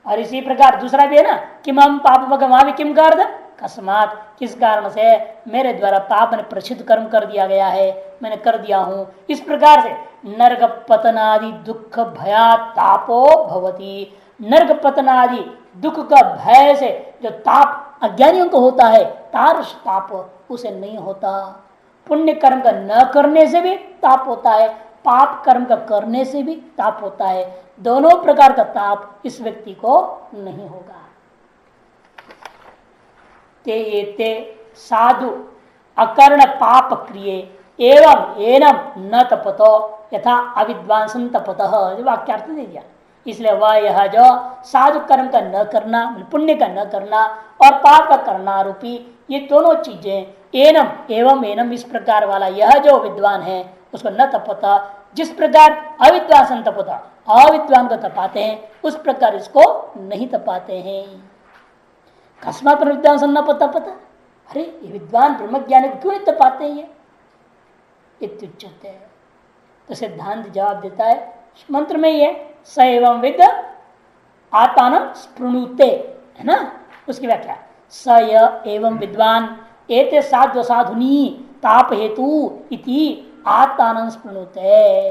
और इसी प्रकार दूसरा भी है ना, किम हम पाप वहां भी किम कर दे, कस्मात किस कारण से मेरे द्वारा पाप ने प्रसिद्ध कर्म कर दिया गया है, मैंने कर दिया हूं। इस प्रकार से नरक पतनादि दुख भया तापो भवती, नरक पतनादि दुख का भय से जो ताप अज्ञानियों को होता है, तारस ताप उसे नहीं होता। पुण्य कर्म का न करने से भी ताप होता है, पाप कर्म का करने से भी ताप होता है, दोनों प्रकार का ताप इस व्यक्ति को नहीं होगा। ते साधु अकर्ण पाप क्रिये एवं एनम न तपतो यथा अविद्वान संतपत, वाक्यार्थ दे दिया। इसलिए वह यह जो साधु कर्म का न करना, पुण्य का न करना और पाप का करना रूपी ये दोनों चीजें एनम एवं एनम, इस प्रकार वाला यह जो विद्वान है उसको न तपता, जिस प्रकार अविद्वान संतपता अविद्वान को तपाते हैं उस प्रकार इसको नहीं तपाते हैं। कस्मात विद्वान सन्ना पता पता, अरे ये विद्वान ब्रह्मज्ञानी को क्यों नहीं तपाते हैं? इत्युच्यते, तो सिद्धांत जवाब देता है मंत्र में ही है, स एवं विद आत्मान स्पृणुते, है ना उसकी व्याख्या, स एवं विद्वान एते साधु साधुनी ताप हेतु इति आत्मान स्पृणुते।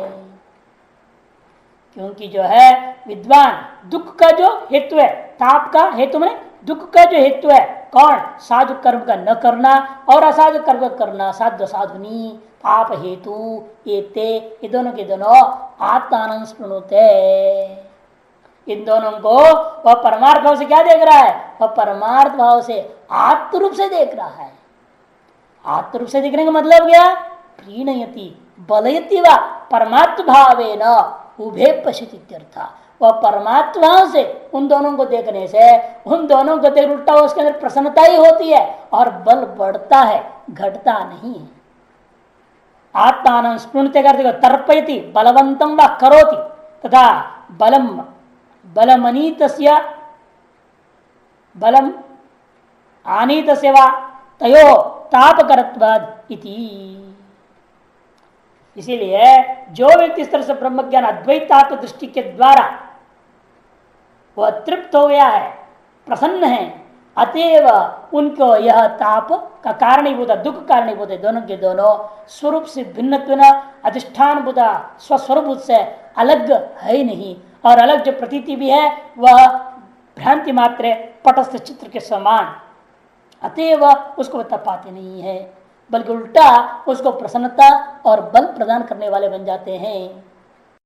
क्योंकि जो है विद्वान दुख का जो हेतु है, ताप का हेतु में दुख का जो हेतु है, कौन? साधु कर्म का न करना और असाधु कर्म का करना, साधु साधुनी पाप हेतु ये दोनों के दोनों आत्मान स्मृणुते। इन दोनों को वह परमार्थ भाव से क्या देख रहा है? वह परमार्थ भाव से आत्म रूप से देख रहा है। आत्म रूप से देखने का मतलब क्या? प्रीणयति बलयति व परमात्म भावे न उभे पश्यति। वह परमात्म भाव से उन दोनों को देखने से, उन दोनों को देख उल्टा उसके अंदर प्रसन्नता ही होती है और बल बढ़ता है, घटता नहीं है। आत्मान स्पृणते करते तर्पयति बलवंतम व करोति तथा बलम बलमनीतस्य बलम आनीतस्य वा तयो तापकरत्वाद इति। इसीलिए जो व्यक्ति इस तरह से ब्रह्म ज्ञान अद्वैतात्म दृष्टि के द्वारा वह तृप्त हो गया है, प्रसन्न है, अतएव उनको यह ताप का कारणीभूत दुख कारणीभूत है। दोनों के दोनों स्वरूप से भिन्न अधिष्ठान बुधा स्वस्वरूप से अलग है ही नहीं, और अलग जो प्रतीति भी है वह भ्रांति मात्र पटस्थ चित्र के समान, अतएव उसको बता पाते नहीं है, बल्कि उल्टा उसको प्रसन्नता और बल प्रदान करने वाले बन जाते हैं।